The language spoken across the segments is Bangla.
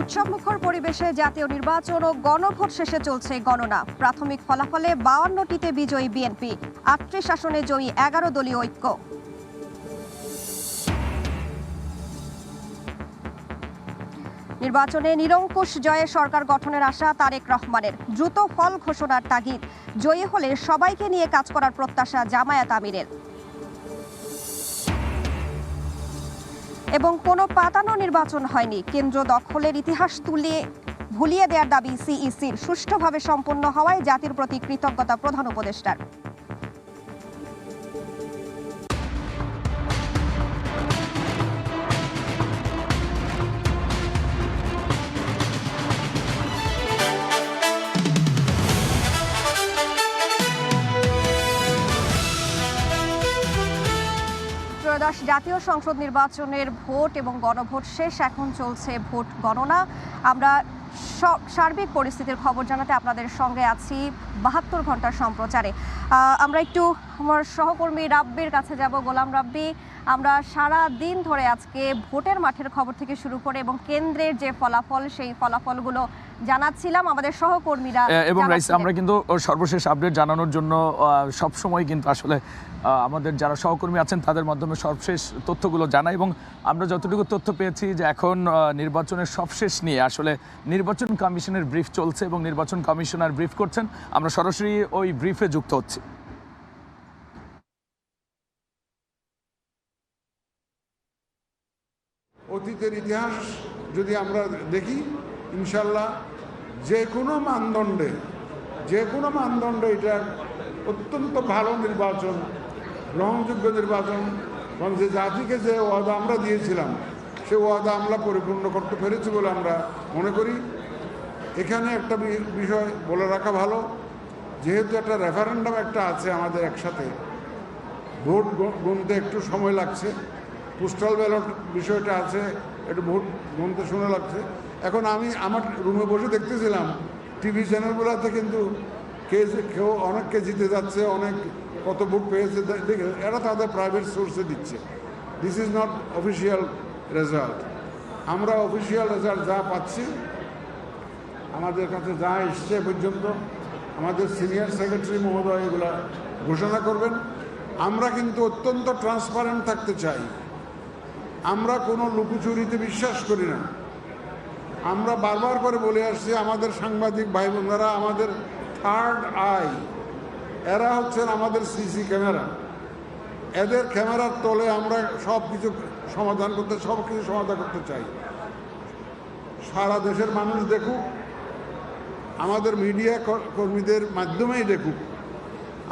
উৎসবমুখর পরিবেশে জাতীয় নির্বাচন ও গণভোট শেষে চলছে গণনা। প্রাথমিক ফলাফলে 52টিতে বিজয়ী বিএনপি, 38 আসনে জয়ী 11 দলীয় ঐক্য। নির্বাচনে নিরঙ্কুশ জয়ে সরকার গঠনের আশা তারেক রহমানের। দ্রুত ফল ঘোষণার তাগিদ। জয়ী হলে সবাইকে নিয়ে কাজ করার প্রত্যাশা জামায়াত আমিরের। এবং কোনো পাতানো নির্বাচন হয়নি, কেন্দ্র দখলের ইতিহাস ভুলিয়ে দেওয়ার দাবি সিইসির। সুষ্ঠুভাবে সম্পন্ন হওয়ায় জাতির প্রতি কৃতজ্ঞতা প্রধান উপদেষ্টার। ত্রয়োদশ জাতীয় সংসদ নির্বাচনের ভোট এবং গণভোট শেষ, এখন চলছে ভোট গণনা। আমরা সার্বিক পরিস্থিতির খবর জানাতে আপনাদের সঙ্গে আছি 72 ঘন্টার সম্প্রচারে। আমরা একটু আমার সহকর্মী রাব্বির কাছে যাব। গোলাম রাব্বি, আমরা সারা দিন ধরে আজকে ভোটের মাঠের খবর থেকে শুরু করে এবং কেন্দ্রের যে ফলাফল, সেই ফলাফলগুলো জানাচ্ছিলাম আমাদের সহকর্মীরা। এবং আমরা কিন্তু সর্বশেষ আপডেট জানানোর জন্য সবসময় কিন্তু আসলে আমাদের যারা সহকর্মী আছেন তাদের মাধ্যমে সবশেষ তথ্যগুলো জানাই। এবং আমরা যতটুকু তথ্য পেয়েছি যে এখন নির্বাচনের সবশেষ নিয়ে আসলে নির্বাচন কমিশনের ব্রিফ চলছে এবং নির্বাচন কমিশনার ব্রিফ করছেন। আমরা সরাসরি ওই ব্রিফে যুক্ত হচ্ছি। অতীতের ইতিহাস যদি আমরা দেখি, ইনশাল্লাহ যে কোনো মানদণ্ডে এটা অত্যন্ত ভালো নির্বাচন, গ্রহণযোগ্য নির্বাচন। কারণ যে জাতিকে যে ওয়াদা আমরা দিয়েছিলাম সে ওয়াদা আমরা পরিপূর্ণ করতে পেরেছি বলে আমরা মনে করি। এখানে একটা বিষয় বলে রাখা ভালো, যেহেতু একটা রেফারেন্ডাম একটা আছে আমাদের একসাথে, ভোট গুনতে একটু সময় লাগছে, পোস্টাল ব্যালট বিষয়টা আছে, একটু ভোট গুনতে সময় লাগছে। এখন আমি আমার রুমে বসে দেখতেছিলাম টিভি চ্যানেলগুলোতে কিন্তু কেউ অনেককে জিতে যাচ্ছে, অনেক কত ভোট পেয়েছে দেখে এরা তাদের প্রাইভেট সোর্সে দিচ্ছে। This is not official result. আমরা অফিসিয়াল রেজাল্ট যা পাচ্ছি, আমাদের কাছে যা এসছে পর্যন্ত আমাদের সিনিয়র সেক্রেটারি মহোদয় এগুলা ঘোষণা করবেন। আমরা কিন্তু অত্যন্ত ট্রান্সপারেন্ট থাকতে চাই। আমরা কোনো লুকোচুরিতে বিশ্বাস করি না। আমরা বারবার করে বলে আসছি, আমাদের সাংবাদিক ভাই বোনেরা আমাদের থার্ড আই, এরা হচ্ছেন আমাদের সিসি ক্যামেরা। এদের ক্যামেরার তলে আমরা সব কিছু সমাধান করতে চাই। সারা দেশের মানুষ দেখুক, আমাদের মিডিয়া কর্মীদের মাধ্যমেই দেখুক।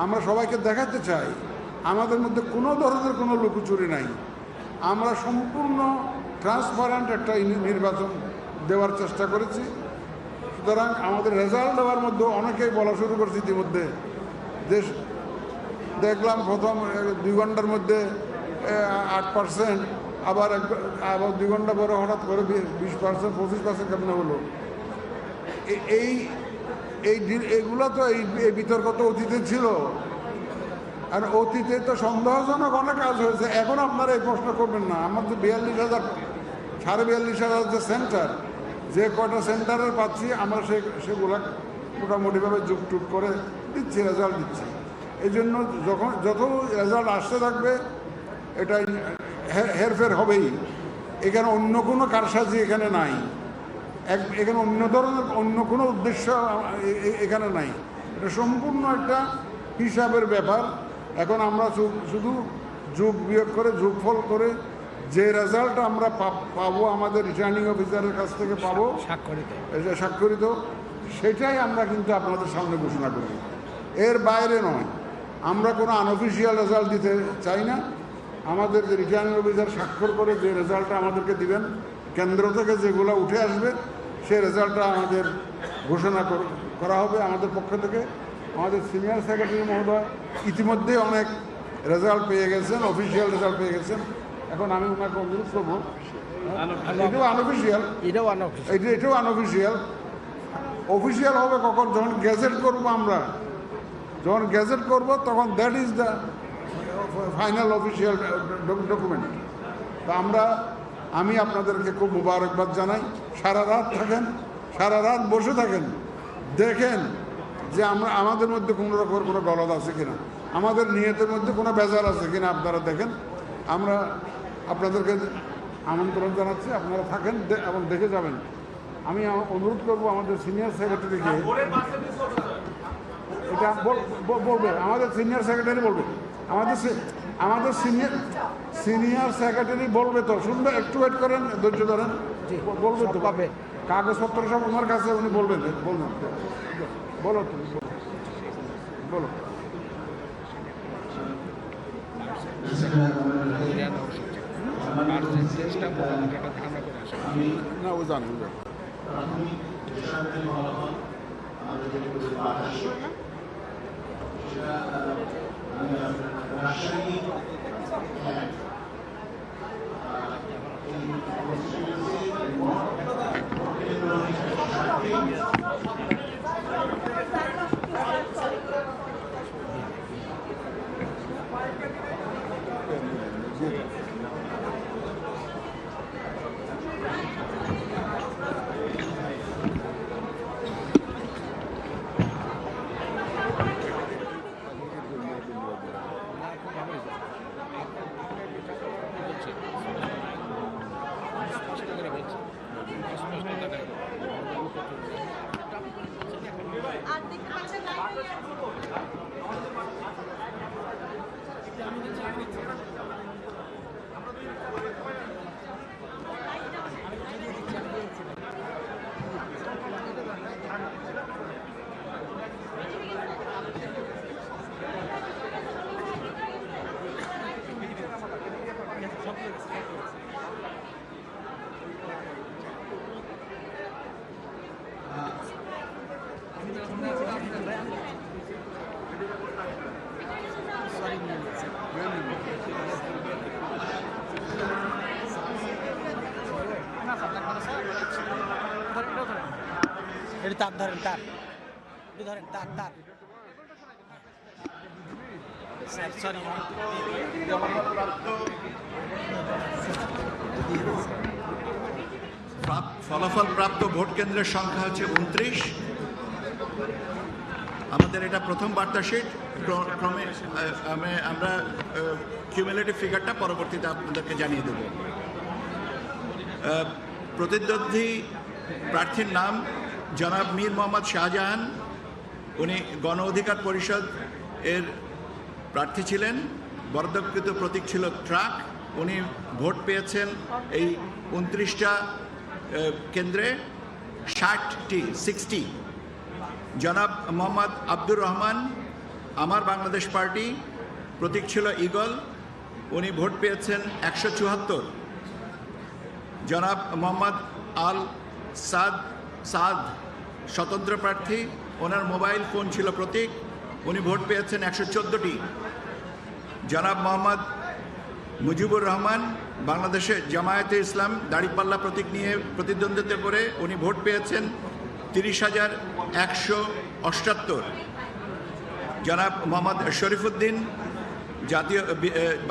আমরা সবাইকে দেখাতে চাই আমাদের মধ্যে কোনো ধরনের কোনো লুকোচুরি নাই। আমরা সম্পূর্ণ ট্রান্সপারেন্ট একটা নির্বাচন দেওয়ার চেষ্টা করেছি। সুতরাং আমাদের রেজাল্ট দেওয়ার মধ্যে অনেকেই বলা শুরু করছে ইতিমধ্যে। দেশ দেখলাম প্রথম 2 ঘন্টার মধ্যে 8%, আবার 2 ঘন্টা পরে হঠাৎ করে 20%, 25% কেমন হলো। এইগুলো তো এই বিতর্ক তো অতীতে ছিল, আর অতীতে তো সন্দেহজনক অনেক কাজ হয়েছে। এখন আপনারা এই প্রশ্ন করবেন না। আমার তো 42,000, 42,500 যে সেন্টার, যে কটা সেন্টারের পাচ্ছি আমরা সেগুলা মোটামুটিভাবে যুগটুক করে দিচ্ছি, রেজাল্ট দিচ্ছি। এই জন্য যত রেজাল্ট আসতে থাকবে এটা হেরফের হবেই। এখানে অন্য কোনো কারসাজি এখানে নাই, এখানে অন্য ধরনের অন্য কোনো উদ্দেশ্য এখানে নাই। এটা সম্পূর্ণ একটা হিসাবের ব্যাপার। এখন আমরা শুধু যোগ বিয়োগ করে, যোগফল করে যে রেজাল্ট আমরা পাবো, আমাদের রিটার্নিং অফিসারের কাছ থেকে পাবো স্বাক্ষরিত, সেটাই আমরা কিন্তু আপনাদের সামনে ঘোষণা করব। এর বাইরে নয়। আমরা কোনো আনঅফিসিয়াল রেজাল্ট দিতে চাই না। আমাদের যে রিটার্নিং অফিসার স্বাক্ষর করে যে রেজাল্টটা আমাদেরকে দিবেন, কেন্দ্র থেকে যেগুলো উঠে আসবে সেই রেজাল্টটা আমাদের ঘোষণা করা হবে আমাদের পক্ষ থেকে। আমাদের সিনিয়র সেক্রেটারি মহোদয় ইতিমধ্যে অনেক রেজাল্ট পেয়ে গেছেন, অফিসিয়াল রেজাল্ট পেয়ে গেছেন। এখন আমি ওনাকে অনুরোধ করবো, এটাও আনঅফিসিয়াল। অফিসিয়াল হবে কখন? যখন গ্যাজেট করবো আমরা, যখন গ্যাজেট করবো তখন that is the final official document. তো আমি আপনাদেরকে খুব মুবারকবাদ জানাই। সারা রাত থাকেন, সারা রাত বসে থাকেন, দেখেন যে আমাদের মধ্যে কোনো রকমের কোনো গলদ আছে কিনা, আমাদের নিয়তের মধ্যে কোনো বেজার আছে কিনা আপনারা দেখেন। আমরা আপনাদেরকে আমন্ত্রণ জানাচ্ছি, আপনারা থাকেন এবং দেখে যাবেন। আমি অনুরোধ করব আমাদের সিনিয়র সেক্রেটারিকে, এটা বলবে আমাদের সিনিয়র সেক্রেটারি বলবে, আমাদের সিনিয়র সেক্রেটারি বলবে। তো শুনবে, একটু ওয়েট করেন, ধৈর্য ধরেন, বলবে তো পাবে। কাগজপত্র সব ওনার কাছে, উনি বলবেন। বলো তুমি, বলো। না, ও জানে। তার ধরেন, তার ধরেন, তার তার সরি। ফলাফল প্রাপ্ত ভোট কেন্দ্রের সংখ্যা হচ্ছে 29। আমাদের এটা প্রথম বার্তা শিট। ক্রমে আমরা কিউমুলেটিভ ফিগারটা পরবর্তীতে আপনাদেরকে জানিয়ে দেব। প্রতিদ্বন্দ্বী প্রার্থীর নাম জনাব মীর মোহাম্মদ শাহজাহান। উনি গণ অধিকার পরিষদ এর প্রার্থী ছিলেন। বরাদ্দকৃত প্রতীক ছিল ট্রাক। উনি ভোট পেয়েছেন এই 29টা কেন্দ্রে 60। জনাব মোহাম্মদ আব্দুর রহমান, আমার বাংলাদেশ পার্টি, প্রতীক ছিল ঈগল। উনি ভোট পেয়েছেন 174। জনাব মোহাম্মদ আল সাদ, স্বতন্ত্র প্রার্থী, ওনার মোবাইল ফোন ছিল প্রতীক। উনি ভোট পেয়েছেন 114টি। জনাব মোহাম্মদ মুজিবুর রহমান, বাংলাদেশে জামায়াতে ইসলাম দাঁড়িপাল্লা প্রতীক নিয়ে প্রতিদ্বন্দ্বিতা করে উনি ভোট পেয়েছেন 30,178। জনাব মোহাম্মদ শরীফুদ্দিন,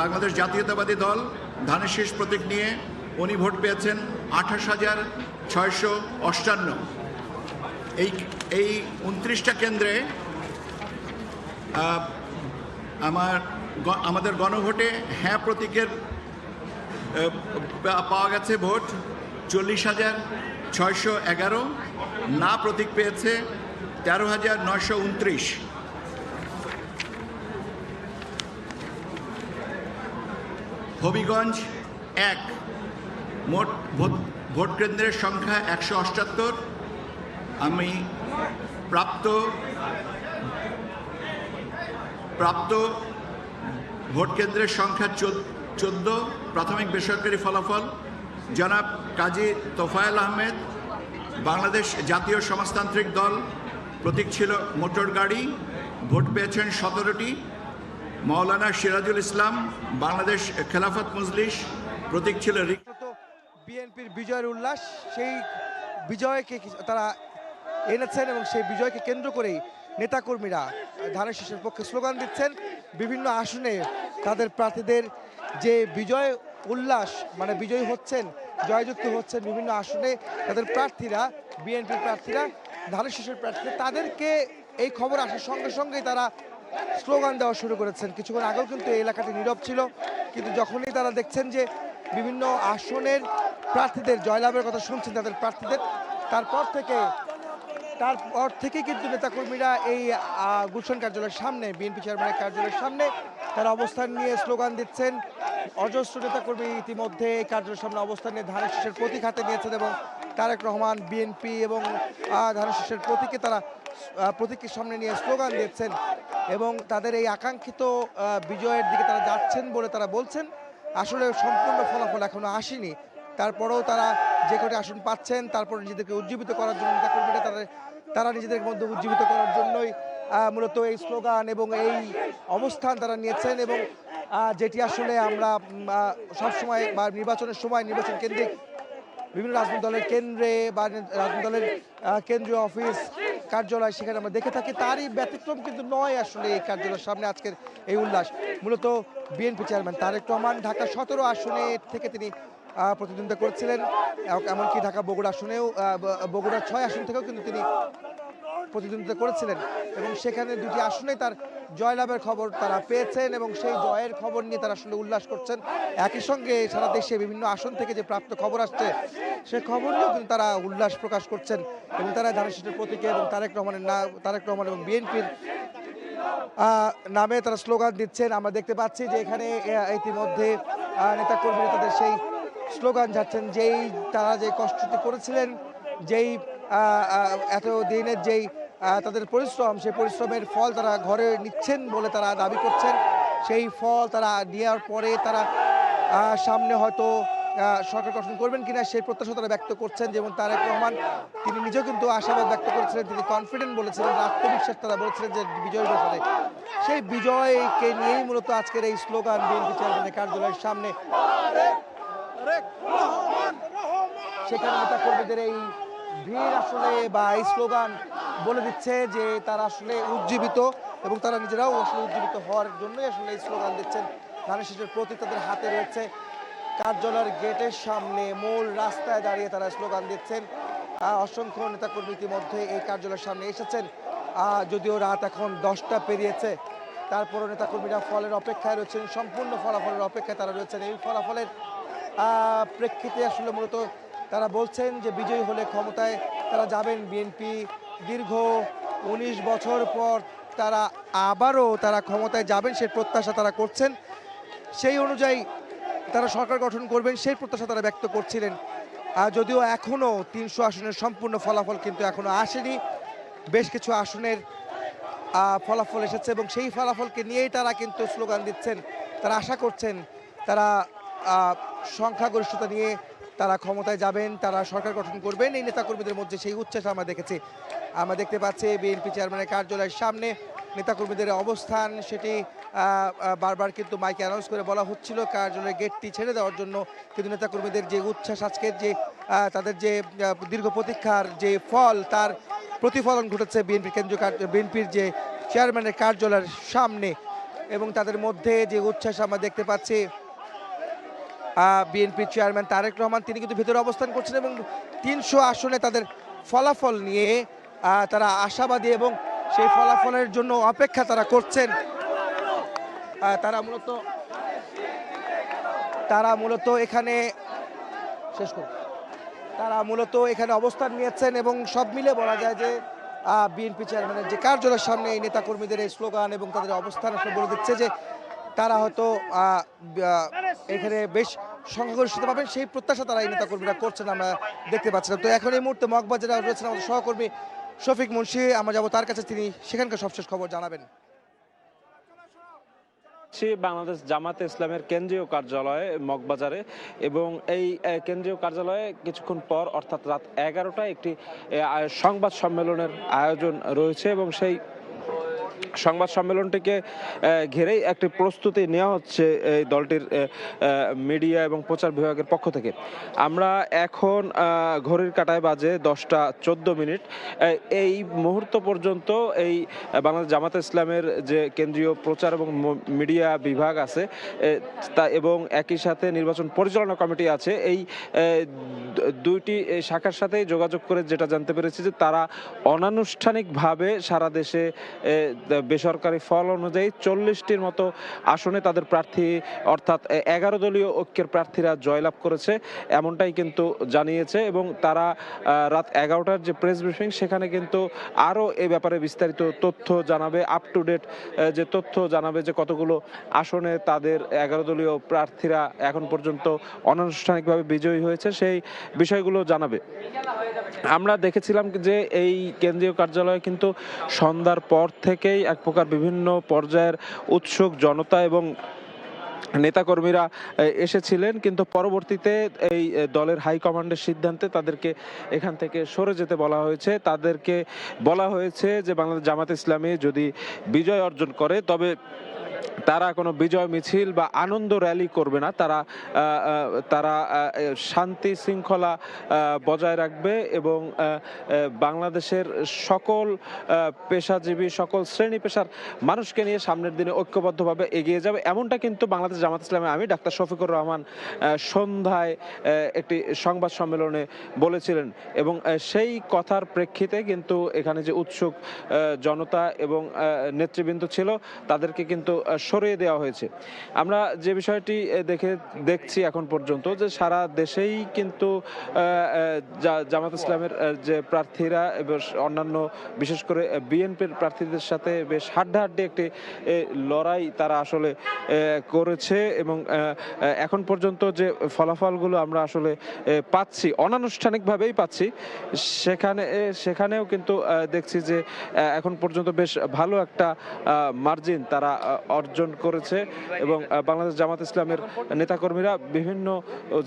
বাংলাদেশ জাতীয়তাবাদী দল, ধানের শীষ প্রতীক নিয়ে উনি ভোট পেয়েছেন 28,658। এই 29টা কেন্দ্রে আমাদের গণভোটে হ্যাঁ প্রতীকের পাওয়া গেছে ভোট 40,611। না প্রতীক পেয়েছে 13,929। হবিগঞ্জ 1, মোট ভোট কেন্দ্রের সংখ্যা 178। আমি প্রাপ্ত ভোট কেন্দ্রের সংখ্যা 14। প্রাথমিক বেসরকারি ফলাফল জনাব কাজী তোফায়েল আহমেদ, বাংলাদেশ জাতীয় সমাজতান্ত্রিক দল, প্রতীক ছিল মোটর গাড়ি, ভোট পেয়েছেন 17টি। মাওলানা সিরাজুল ইসলাম, বাংলাদেশ খেলাফত মজলিস, প্রতীক ছিল বিএনপির বিজয়ের উল্লাস। সেই বিজয়কে তারা এনেছেন এবং সেই বিজয়কে কেন্দ্র করেই নেতাকর্মীরা ধানের শীষের পক্ষে স্লোগান দিচ্ছেন। বিভিন্ন আসনে তাদের প্রার্থীদের যে বিজয় উল্লাস, মানে বিজয়ী হচ্ছেন জয়যুক্ত হচ্ছেন বিভিন্ন আসনে তাদের প্রার্থীরা, বিএনপির প্রার্থীরা, ধানের শীষের প্রার্থীরা, তাদেরকে এই খবর আসার সঙ্গে সঙ্গেই তারা স্লোগান দেওয়া শুরু করেছেন। কিছুক্ষণ আগেও কিন্তু এই এলাকাটি নীরব ছিল, কিন্তু যখনই তারা দেখছেন যে বিভিন্ন আসনের প্রার্থীদের জয়লাভের কথা শুনছেন তাদের প্রার্থীদের, তারপর থেকে কিন্তু নেতাকর্মীরা এই গুলশান কার্যালয়ের সামনে, বিএনপি চেয়ারম্যানের কার্যালয়ের সামনে তারা অবস্থান নিয়ে স্লোগান দিচ্ছেন। অজস্র নেতাকর্মী ইতিমধ্যে এই কার্যালয়ের সামনে অবস্থান নিয়ে ধানের শীষের প্রতীক হাতে নিয়েছেন এবং তারেক রহমান, বিএনপি এবং ধানের শীষের প্রতীককে তারা প্রতীকের সামনে নিয়ে স্লোগান দিচ্ছেন এবং তাদের এই আকাঙ্ক্ষিত বিজয়ের দিকে তারা যাচ্ছেন বলে তারা বলছেন। আসলে সম্পূর্ণ ফলাফল এখনো আসেনি, তারপরেও তারা যে কটি আসন পাচ্ছেন তারপর নিজেদেরকে উজ্জীবিত করার জন্য নেতাকর্মীরা তারা নিজেদের মধ্যে উজ্জীবিত করার জন্যই মূলত এই স্লোগান এবং এই অবস্থান তারা নিয়েছেন এবং যেটি আসলে আমরা সবসময় বা নির্বাচনের সময় নির্বাচন কেন্দ্রিক বিভিন্ন রাজনৈতিক দলের কেন্দ্রে বা রাজনৈতিক দলের কেন্দ্রীয় অফিস কার্যালয় সেখানে আমরা দেখে থাকি, তারই ব্যতিক্রম কিন্তু নয় আসলে এই কার্যালয়ের সামনে আজকের এই উল্লাস। মূলত বিএনপি চেয়ারম্যান তারেক রহমান ঢাকা 17 আসনে থেকে তিনি প্রতিদ্বন্দ্বিতা করছিলেন, এমনকি ঢাকা বগুড়া আসনেও বগুড়া 6 আসন থেকেও কিন্তু তিনি প্রতিদ্বন্দ্বিতা করেছিলেন এবং সেখানে দুটি আসনেই তার জয়লাভের খবর তারা পেয়েছেন এবং সেই জয়ের খবর নিয়ে তারা আসলে উল্লাস করছেন। একই সঙ্গে সারা দেশে বিভিন্ন আসন থেকে যে প্রাপ্ত খবর আসছে সে খবর নিয়েও কিন্তু তারা উল্লাস প্রকাশ করছেন এবং তারা ধানের শীষের প্রতীকে এবং তারেক রহমান এবং বিএনপির নামে তারা স্লোগান দিচ্ছেন। আমরা দেখতে পাচ্ছি যে এখানে ইতিমধ্যে নেতাকর্মীরা তাদের সেই স্লোগান যাচ্ছেন, যেই তারা যে কষ্টটি করেছিলেন, যেই এত দিনের যেই তাদের পরিশ্রম, সেই পরিশ্রমের ফল তারা ঘরে নিচ্ছেন বলে তারা দাবি করছেন। সেই ফল তারা নেওয়ার পরে তারা সামনে হয়তো সরকার গঠন করবেন কিনা সেই প্রত্যাশা তারা ব্যক্ত করছেন। যেমন তারেক রহমান তিনি নিজেও কিন্তু আশাবাদ ব্যক্ত করেছিলেন, তিনি কনফিডেন্ট বলেছিলেন, আত্মবিশ্বাস তারা বলেছিলেন যে বিজয়ের ব্যাপারে। সেই বিজয়কে নিয়েই মূলত আজকের এই স্লোগান বিএনপি চেয়ারম্যানের কার্যালয়ের সামনে। সেখানে নেতাকর্মীদের এই ভিড় আসলে বা এই স্লোগান বলে দিচ্ছে যে তারা আসলে উজ্জীবিত এবং তারা নিজেরাও আসলে উজ্জীবিত হওয়ার জন্যই আসলে এই স্লোগান দিচ্ছেন। ধানের শীষের প্রতীক তাদের হাতে রয়েছে, কার্যালয়ের গেটের সামনে মূল রাস্তায় দাঁড়িয়ে তারা স্লোগান দিচ্ছেন। অসংখ্য নেতাকর্মী ইতিমধ্যে এই কার্যালয়ের সামনে এসেছেন, যদিও রাত এখন 10টা পেরিয়েছে, তারপরও নেতাকর্মীরা ফলের অপেক্ষায় রয়েছেন, সম্পূর্ণ ফলাফলের অপেক্ষায় তারা রয়েছেন। এই ফলাফলের প্রেক্ষিতে আসলে মূলত তারা বলছেন যে বিজয়ী হলে ক্ষমতায় তারা যাবেন। বিএনপি দীর্ঘ 19 বছর পর আবারও তারা ক্ষমতায় যাবেন সেই প্রত্যাশা তারা করছেন, সেই অনুযায়ী তারা সরকার গঠন করবেন সেই প্রত্যাশা তারা ব্যক্ত করছিলেন। যদিও এখনও 300 আসনের সম্পূর্ণ ফলাফল কিন্তু এখনও আসেনি, বেশ কিছু আসনের ফলাফল এসেছে এবং সেই ফলাফলকে নিয়েই তারা কিন্তু স্লোগান দিচ্ছেন। তারা আশা করছেন তারা সংখ্যাগরিষ্ঠতা নিয়ে তারা ক্ষমতায় যাবেন, তারা সরকার গঠন করবেন। এই নেতাকর্মীদের মধ্যে সেই উচ্ছ্বাস আমরা দেখেছি। আমরা দেখতে পাচ্ছি বিএনপি চেয়ারম্যানের কার্যালয়ের সামনে নেতাকর্মীদের অবস্থান, সেটি বারবার কিন্তু মাইকে অ্যানাউন্স করে বলা হচ্ছিল কার্যালয়ের গেটটি ছেড়ে দেওয়ার জন্য, কিন্তু নেতাকর্মীদের যে উচ্ছ্বাস, আজকের যে তাদের যে দীর্ঘ প্রতীক্ষার যে ফল, তার প্রতিফলন ঘটেছে বিএনপির যে চেয়ারম্যানের কার্যালয়ের সামনে এবং তাদের মধ্যে যে উচ্ছ্বাস আমরা দেখতে পাচ্ছি। বিএনপির চেয়ারম্যান তারেক রহমান তিনি কিন্তু ভেতরে অবস্থান করছেন এবং 300 আসনে তাদের ফলাফল নিয়ে তারা আশাবাদী এবং সেই ফলাফলের জন্য অপেক্ষা তারা করছেন। তারা মূলত এখানে অবস্থান নিয়েছেন এবং সব মিলে বলা যায় যে বিএনপি চেয়ারম্যানের যে কার্যালয়ের সামনে এই নেতাকর্মীদের এই স্লোগান এবং তাদের অবস্থান আসলে বলে দিচ্ছে যে তারা হয়তো এখানে বেশ সংখ্যাগরিষ্ঠতা পাবেন, সেই প্রত্যাশা তারা এই নেতাকর্মীরা করছেন আমরা দেখতে পাচ্ছিলাম। তো এখন এই মুহূর্তে মগবাজারে রয়েছেন আমাদের সহকর্মী শফিক মুন্সি, আমরা যাবো তার কাছে, তিনি সেখানকার সবশেষ খবর জানাবেন। বাংলাদেশ জামাতে ইসলামের কেন্দ্রীয় কার্যালয়ে মগবাজারে এবং এই কেন্দ্রীয় কার্যালয়ে কিছুক্ষণ পর অর্থাৎ রাত 11টায় একটি সংবাদ সম্মেলনের আয়োজন রয়েছে এবং সেই সংবাদ সম্মেলনটিকে ঘিরেই একটি প্রস্তুতি নেওয়া হচ্ছে এই দলটির মিডিয়া এবং প্রচার বিভাগের পক্ষ থেকে। আমরা এখন ঘড়ির কাঁটায় বাজে 10:14। এই মুহূর্ত পর্যন্ত এই বাংলাদেশ জামাতে ইসলামের যে কেন্দ্রীয় প্রচার এবং মিডিয়া বিভাগ আছে তা এবং একই সাথে নির্বাচন পরিচালনা কমিটি আছে, এই দুইটি শাখার সাথেই যোগাযোগ করে যেটা জানতে পেরেছি যে তারা অনানুষ্ঠানিকভাবে সারা দেশে বেসরকারি ফল অনুযায়ী 40টির মতো আসনে তাদের প্রার্থী অর্থাৎ 11 দলীয় ঐক্যের প্রার্থীরা জয়লাভ করেছে, এমনটাই কিন্তু জানিয়েছে। এবং তারা রাত 11টার যে প্রেস ব্রিফিং সেখানে কিন্তু আরও এ ব্যাপারে বিস্তারিত তথ্য জানাবে, আপ টু ডেট যে তথ্য জানাবে যে কতগুলো আসনে তাদের 11 দলীয় প্রার্থীরা এখন পর্যন্ত অনানুষ্ঠানিকভাবে বিজয়ী হয়েছে সেই বিষয়গুলো জানাবে। আমরা দেখেছিলাম যে এই কেন্দ্রীয় কার্যালয়ে কিন্তু সন্ধ্যার পর থেকেই এক প্রকার বিভিন্ন পর্যায়ের উৎসুক জনতা এবং নেতাকর্মীরা এসেছিলেন, কিন্তু পরবর্তীতে এই দলের হাইকমান্ডের সিদ্ধান্তে তাদেরকে এখান থেকে সরে যেতে বলা হয়েছে। তাদেরকে বলা হয়েছে যে বাংলাদেশ জামাত ইসলামী যদি বিজয় অর্জন করে তবে তারা কোনো বিজয় মিছিল বা আনন্দ র্যালি করবে না, তারা শান্তি শৃঙ্খলা বজায় রাখবে এবং বাংলাদেশের সকল পেশাজীবী সকল শ্রেণী পেশার মানুষকে নিয়ে সামনের দিনে ঐক্যবদ্ধভাবে এগিয়ে যাবে, এমনটা কিন্তু বাংলাদেশ জামাত ইসলামের আমি ডাক্তার শফিকুর রহমান সন্ধ্যায় একটি সংবাদ সম্মেলনে বলেছিলেন। এবং সেই কথার প্রেক্ষিতে কিন্তু এখানে যে উৎসুক জনতা এবং নেতৃবৃন্দ ছিল তাদেরকে কিন্তু সরিয়ে দেওয়া হয়েছে। আমরা যে বিষয়টি দেখছি এখন পর্যন্ত যে সারা দেশেই কিন্তু জামাত ইসলামের যে প্রার্থীরা এবং অন্যান্য বিশেষ করে বিএনপির প্রার্থীদের সাথে বেশ হাড্ডাহাড্ডি একটি লড়াই তারা আসলে করেছে। এবং এখন পর্যন্ত যে ফলাফলগুলো আমরা আসলে পাচ্ছি অনানুষ্ঠানিকভাবেই পাচ্ছি, সেখানেও কিন্তু দেখছি যে এখন পর্যন্ত বেশ ভালো একটা মার্জিন তারা অর্জন করেছে এবং বাংলাদেশ জামাত ইসলামের নেতাকর্মীরা বিভিন্ন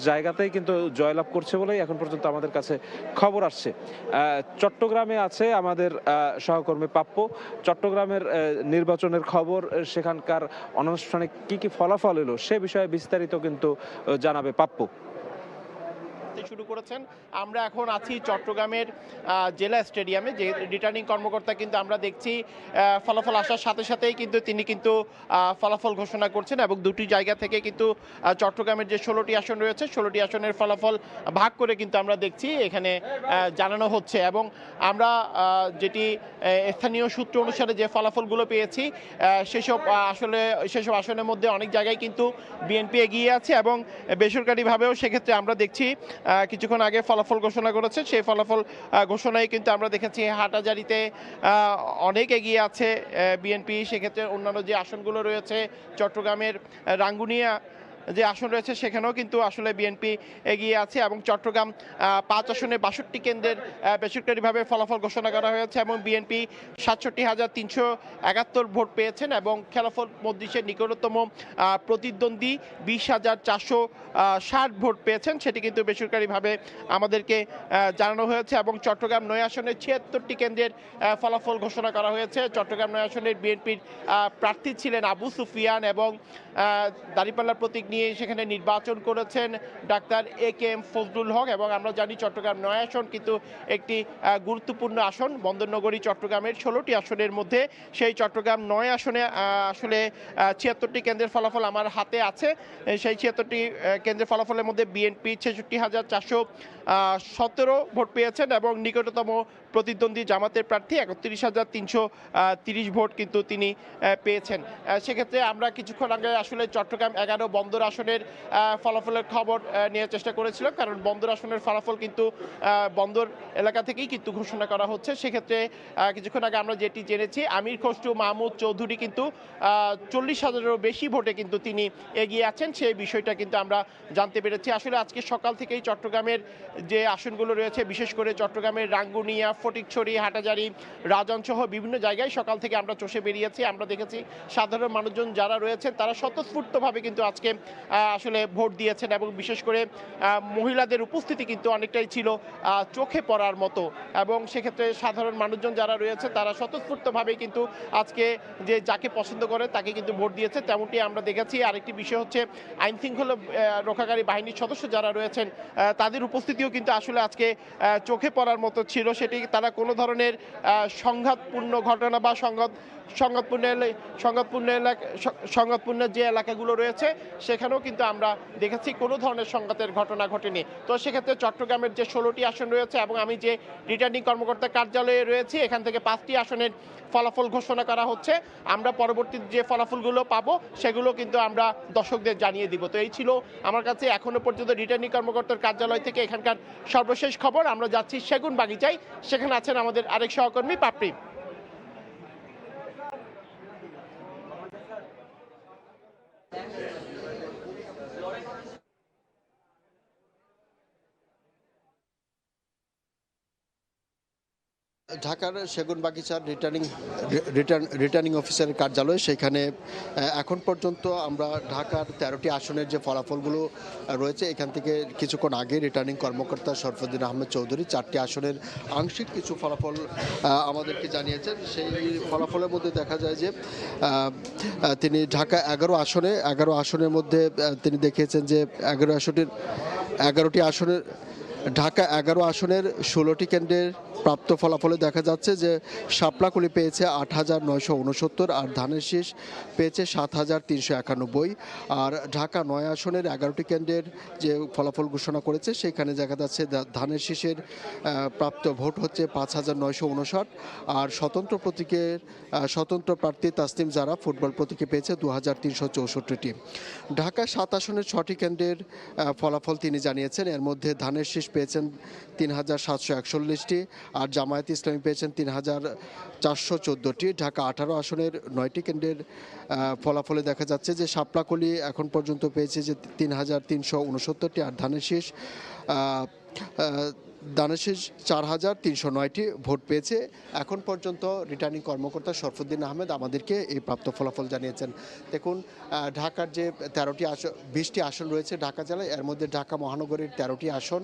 জায়গাতেই কিন্তু জয়লাভ করছে বলেই এখন পর্যন্ত আমাদের কাছে খবর আসছে। চট্টগ্রামে আছে আমাদের সহকর্মী পাপ্য, চট্টগ্রামের নির্বাচনের খবর, সেখানকার অনানুষ্ঠানিক কি ফলাফল এলো সে বিষয়ে বিস্তারিত কিন্তু জানাবে পাপ্য। শুরু করেছেন। আমরা এখন আছি চট্টগ্রামের জেলা স্টেডিয়ামে, যে রিটার্নিং কর্মকর্তা কিন্তু আমরা দেখছি ফলাফল আসার সাথে সাথেই কিন্তু তিনি কিন্তু ফলাফল ঘোষণা করছেন এবং দুটি জায়গা থেকে কিন্তু চট্টগ্রামের যে 16টি আসন রয়েছে 16টি আসনের ফলাফল ভাগ করে কিন্তু আমরা দেখছি এখানে জানানো হচ্ছে। এবং আমরা যেটি স্থানীয় সূত্র অনুসারে যে ফলাফলগুলো পেয়েছি সেসব আসনের মধ্যে অনেক জায়গায় কিন্তু বিএনপি এগিয়ে আছে এবং বেসরকারিভাবেও সেক্ষেত্রে আমরা দেখছি কিছুক্ষণ আগে ফলাফল ঘোষণা করেছে, সেই ফলাফল ঘোষণায় কিন্তু আমরা দেখেছি হাটহাজারীতে অনেক এগিয়ে আছে বিএনপি। সেক্ষেত্রে অন্যান্য যে আসনগুলো রয়েছে চট্টগ্রামের রাঙ্গুনিয়া যে আসন রয়েছে সেখানেও কিন্তু আসলে বিএনপি এগিয়ে আছে এবং চট্টগ্রাম 5 আসনে 62 কেন্দ্রের বেসরকারিভাবে ফলাফল ঘোষণা করা হয়েছে এবং বিএনপি 67,371 ভোট পেয়েছেন এবং খেলাফত মজলিসের নিকটতম প্রতিদ্বন্দ্বী 20,460 ভোট পেয়েছেন, সেটি কিন্তু বেসরকারিভাবে আমাদেরকে জানানো হয়েছে। এবং চট্টগ্রাম 9 আসনের 76টি কেন্দ্রের ফলাফল ঘোষণা করা হয়েছে। চট্টগ্রাম 9 আসনের বিএনপির প্রার্থী ছিলেন আবু সুফিয়ান এবং দাঁড়িপাল্লার প্রতীক নিয়ে সেখানে নির্বাচন করেছেন ডাক্তার AK.M. ফজলুল হক। এবং আমরা জানি চট্টগ্রাম 9 আসন কিন্তু একটি গুরুত্বপূর্ণ আসন, বন্দরনগরী চট্টগ্রামের 16টি আসনের মধ্যে। সেই চট্টগ্রাম 9 আসনে আসলে 76টি কেন্দ্রের ফলাফল আমার হাতে আছে। সেই 76টি কেন্দ্রের ফলাফলের মধ্যে বিএনপি 66,417 ভোট পেয়েছেন এবং নিকটতম প্রতিদ্বন্দ্বী জামাতের প্রার্থী 31,330 ভোট কিন্তু তিনি পেয়েছেন। সেক্ষেত্রে আমরা কিছুক্ষণ আগে আসলে চট্টগ্রাম 11 বন্দর আসনের ফলাফলের খবর নেওয়ার চেষ্টা করেছিলাম, কারণ বন্দর আসনের ফলাফল কিন্তু বন্দর এলাকা থেকেই কিন্তু ঘোষণা করা হচ্ছে। সেক্ষেত্রে কিছুক্ষণ আগে আমরা যেটি জেনেছি আমির খসরু মাহমুদ চৌধুরী কিন্তু 40,000-এরও বেশি ভোটে কিন্তু তিনি এগিয়ে আছেন, সেই বিষয়টা কিন্তু আমরা জানতে পেরেছি। আসলে আজকে সকাল থেকেই চট্টগ্রামের যে আসনগুলো রয়েছে বিশেষ করে চট্টগ্রামের রাঙ্গুনিয়া, ফটিকছড়ি, হাটাজারি, রাজন সহ বিভিন্ন জায়গায় সকাল থেকে আমরা চষে বেরিয়েছি। আমরা দেখেছি সাধারণ মানুষজন যারা রয়েছেন তারা স্বতঃস্ফূর্তভাবে কিন্তু আজকে আসলে ভোট দিয়েছেন এবং বিশেষ করে মহিলাদের উপস্থিতি কিন্তু অনেকটাই ছিল চোখে পড়ার মতো এবং সেক্ষেত্রে সাধারণ মানুষজন যারা রয়েছে তারা স্বতঃস্ফূর্তভাবে কিন্তু আজকে যে যাকে পছন্দ করে তাকে কিন্তু ভোট দিয়েছে তেমনটি আমরা দেখেছি। আরেকটি বিষয় হচ্ছে আইন শৃঙ্খলা রক্ষাকারী বাহিনীর সদস্য যারা রয়েছেন তাদের উপস্থিতিও কিন্তু আসলে আজকে চোখে পড়ার মতো ছিল। সেটি তারা কোনো ধরনের সংঘাতপূর্ণ ঘটনা বা সংঘাতপূর্ণ যে এলাকাগুলো রয়েছে সেখানেও কিন্তু আমরা দেখেছি কোনো ধরনের সংঘাতের ঘটনা ঘটেনি। তো সেক্ষেত্রে চট্টগ্রামের যে 16টি আসন রয়েছে এবং আমি যে রিটার্নিং কর্মকর্তা কার্যালয়ে রয়েছি এখান থেকে 5টি আসনের ফলাফল ঘোষণা করা হচ্ছে। আমরা পরবর্তী যে ফলাফলগুলো পাবো সেগুলো কিন্তু আমরা দর্শকদের জানিয়ে দিব। তো এই ছিল আমার কাছে এখনো পর্যন্ত রিটার্নিং কর্মকর্তার কার্যালয় থেকে এখানকার সর্বশেষ খবর। আমরা যাচ্ছি সেগুন বাগিচায়, সেখানে আছেন আমাদের আরেক সহকর্মী পাপড়ি। ঢাকার সেগুনবাগিচার রিটার্নিং অফিসারের কার্যালয়, সেখানে এখন পর্যন্ত আমরা ঢাকার 13টি আসনের যে ফলাফলগুলো রয়েছে এখান থেকে কিছুক্ষণ আগে রিটার্নিং কর্মকর্তা শরফুদ্দিন আহমেদ চৌধুরী 4টি আসনের আংশিক কিছু ফলাফল আমাদেরকে জানিয়েছেন। সেই ফলাফলের মধ্যে দেখা যায় যে তিনি ঢাকা 11 আসনের মধ্যে তিনি দেখিয়েছেন যে 11টি আসনের ঢাকা 11 আসনের 16টি কেন্দ্রের প্রাপ্ত ফলাফলে দেখা যাচ্ছে যে শাপলাকলি পেয়েছে 8,969 আর ধানের শীষ পেয়েছে 7,391। আর ঢাকা 9 আসনের 11টি কেন্দ্রের যে ফলাফল ঘোষণা করেছে সেখানে দেখা যাচ্ছে ধানের শীষের প্রাপ্ত ভোট হচ্ছে 5,959 আর স্বতন্ত্র প্রার্থী তাসনিম জারা ফুটবল প্রতীকে পেয়েছে 2,364টি। ঢাকা 7 আসনের 6টি কেন্দ্রের ফলাফল তিনি জানিয়েছেন। এর মধ্যে ধানের শীষ পেয়েছেন 3,741টি আর জামায়াত ইসলামী পেয়েছেন 3,414টি। ঢাকা 18 আসনের 9টি কেন্দ্রের ফলাফলে দেখা যাচ্ছে যে শাপলাকলি এখন পর্যন্ত পেয়েছে যে 3,369টি আর ধানের শীষ 4,309টি ভোট পেয়েছে। এখন পর্যন্ত রিটার্নিং কর্মকর্তা শরফুদ্দিন আহমেদ আমাদেরকে এই প্রাপ্ত ফলাফল জানিয়েছেন। দেখুন, ঢাকার যে 20টি আসন রয়েছে ঢাকা জেলায়, এর মধ্যে ঢাকা মহানগরীর 13টি আসন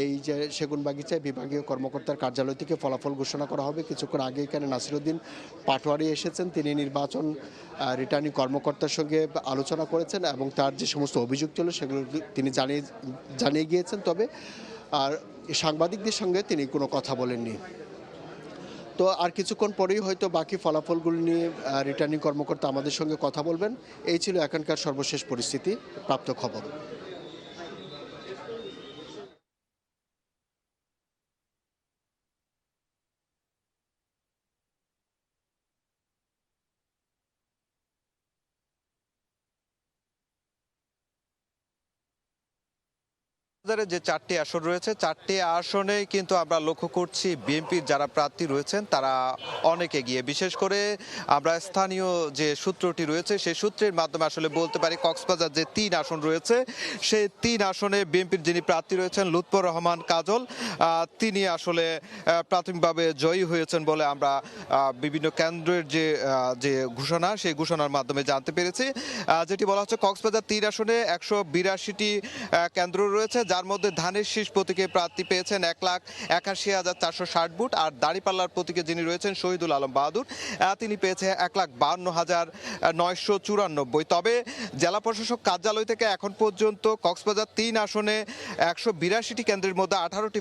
এই যে সেগুনবাগিচায় বিভাগীয় কর্মকর্তার কার্যালয় থেকে ফলাফল ঘোষণা করা হবে। কিছুক্ষণ আগে এখানে নাসিরউদ্দিন পাটোয়ারি এসেছেন, তিনি নির্বাচন রিটার্নিং কর্মকর্তার সঙ্গে আলোচনা করেছেন এবং তার যে সমস্ত অভিযোগ ছিল সেগুলো তিনি জানিয়ে গিয়েছেন। তবে আর সাংবাদিকদের সঙ্গে তিনি কোনো কথা বলেননি। তো আর কিছুক্ষণ পরেই হয়তো বাকি ফলাফলগুলো নিয়ে রিটার্নিং কর্মকর্তা আমাদের সঙ্গে কথা বলবেন। এই ছিল এখানকার সর্বশেষ পরিস্থিতি, প্রাপ্ত খবর। যে 4টি আসন রয়েছে 4টি আসনে কিন্তু আমরা লক্ষ্য করছি বিএনপির যারা প্রার্থী রয়েছেন তারা অনেক এগিয়ে। বিশেষ করে আমরা স্থানীয় যে সূত্রটি রয়েছে সেই সূত্রের মাধ্যমে আসলে বলতে পারি কক্সবাজার যে 3 আসন রয়েছে সেই 3 আসনে বিএনপির যিনি প্রার্থী রয়েছেন লুৎফর রহমান কাজল, তিনি আসলে প্রাথমিকভাবে জয়ী হয়েছেন বলে আমরা বিভিন্ন কেন্দ্রের যে ঘোষণা সেই ঘোষণার মাধ্যমে জানতে পেরেছি। যেটি বলা হচ্ছে কক্সবাজার 3 আসনে 182টি কেন্দ্র রয়েছে, যার মধ্যে ধানের শীষ প্রতীকে প্রার্থী পেয়েছেন 1,81,460 ভোট আর দাঁড়িপাল্লার প্রতীকে যিনি রয়েছেন শহীদুল আলম বাহাদুর তিনি পেয়েছে 1,52,994। তবে জেলা প্রশাসক কার্যালয় থেকে এখন পর্যন্ত কক্সবাজার 3 আসনে 182টি কেন্দ্রের মধ্যে 18টি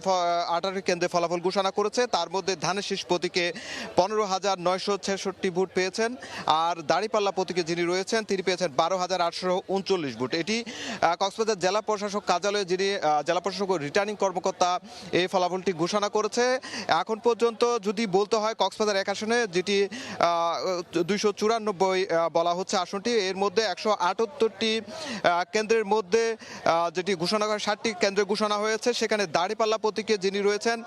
কেন্দ্রে ফলাফল ঘোষণা করেছে। তার মধ্যে ধানের শীষ প্রতীকে 15,966 ভোট পেয়েছেন আর দাঁড়িপাল্লা প্রতীকে যিনি রয়েছেন তিনি পেয়েছেন 12,839 ভোট। এটি কক্সবাজার জেলা প্রশাসক কার্যালয়ে যিনি জেলা প্রশাসক ও রিটার্নিং কর্মকর্তা এই ফলাফলটি ঘোষণা করেছে। এখন পর্যন্ত যদি বলতে হয় কক্সবাজার 1 আসনে যেটি 294 বলা হচ্ছে আসনটি, এর মধ্যে 178টি কেন্দ্রের মধ্যে যেটি ঘোষণা করা 60টি কেন্দ্রে ঘোষণা হয়েছে। সেখানে দাঁড়িপাল্লা প্রতীকে যিনি রয়েছেন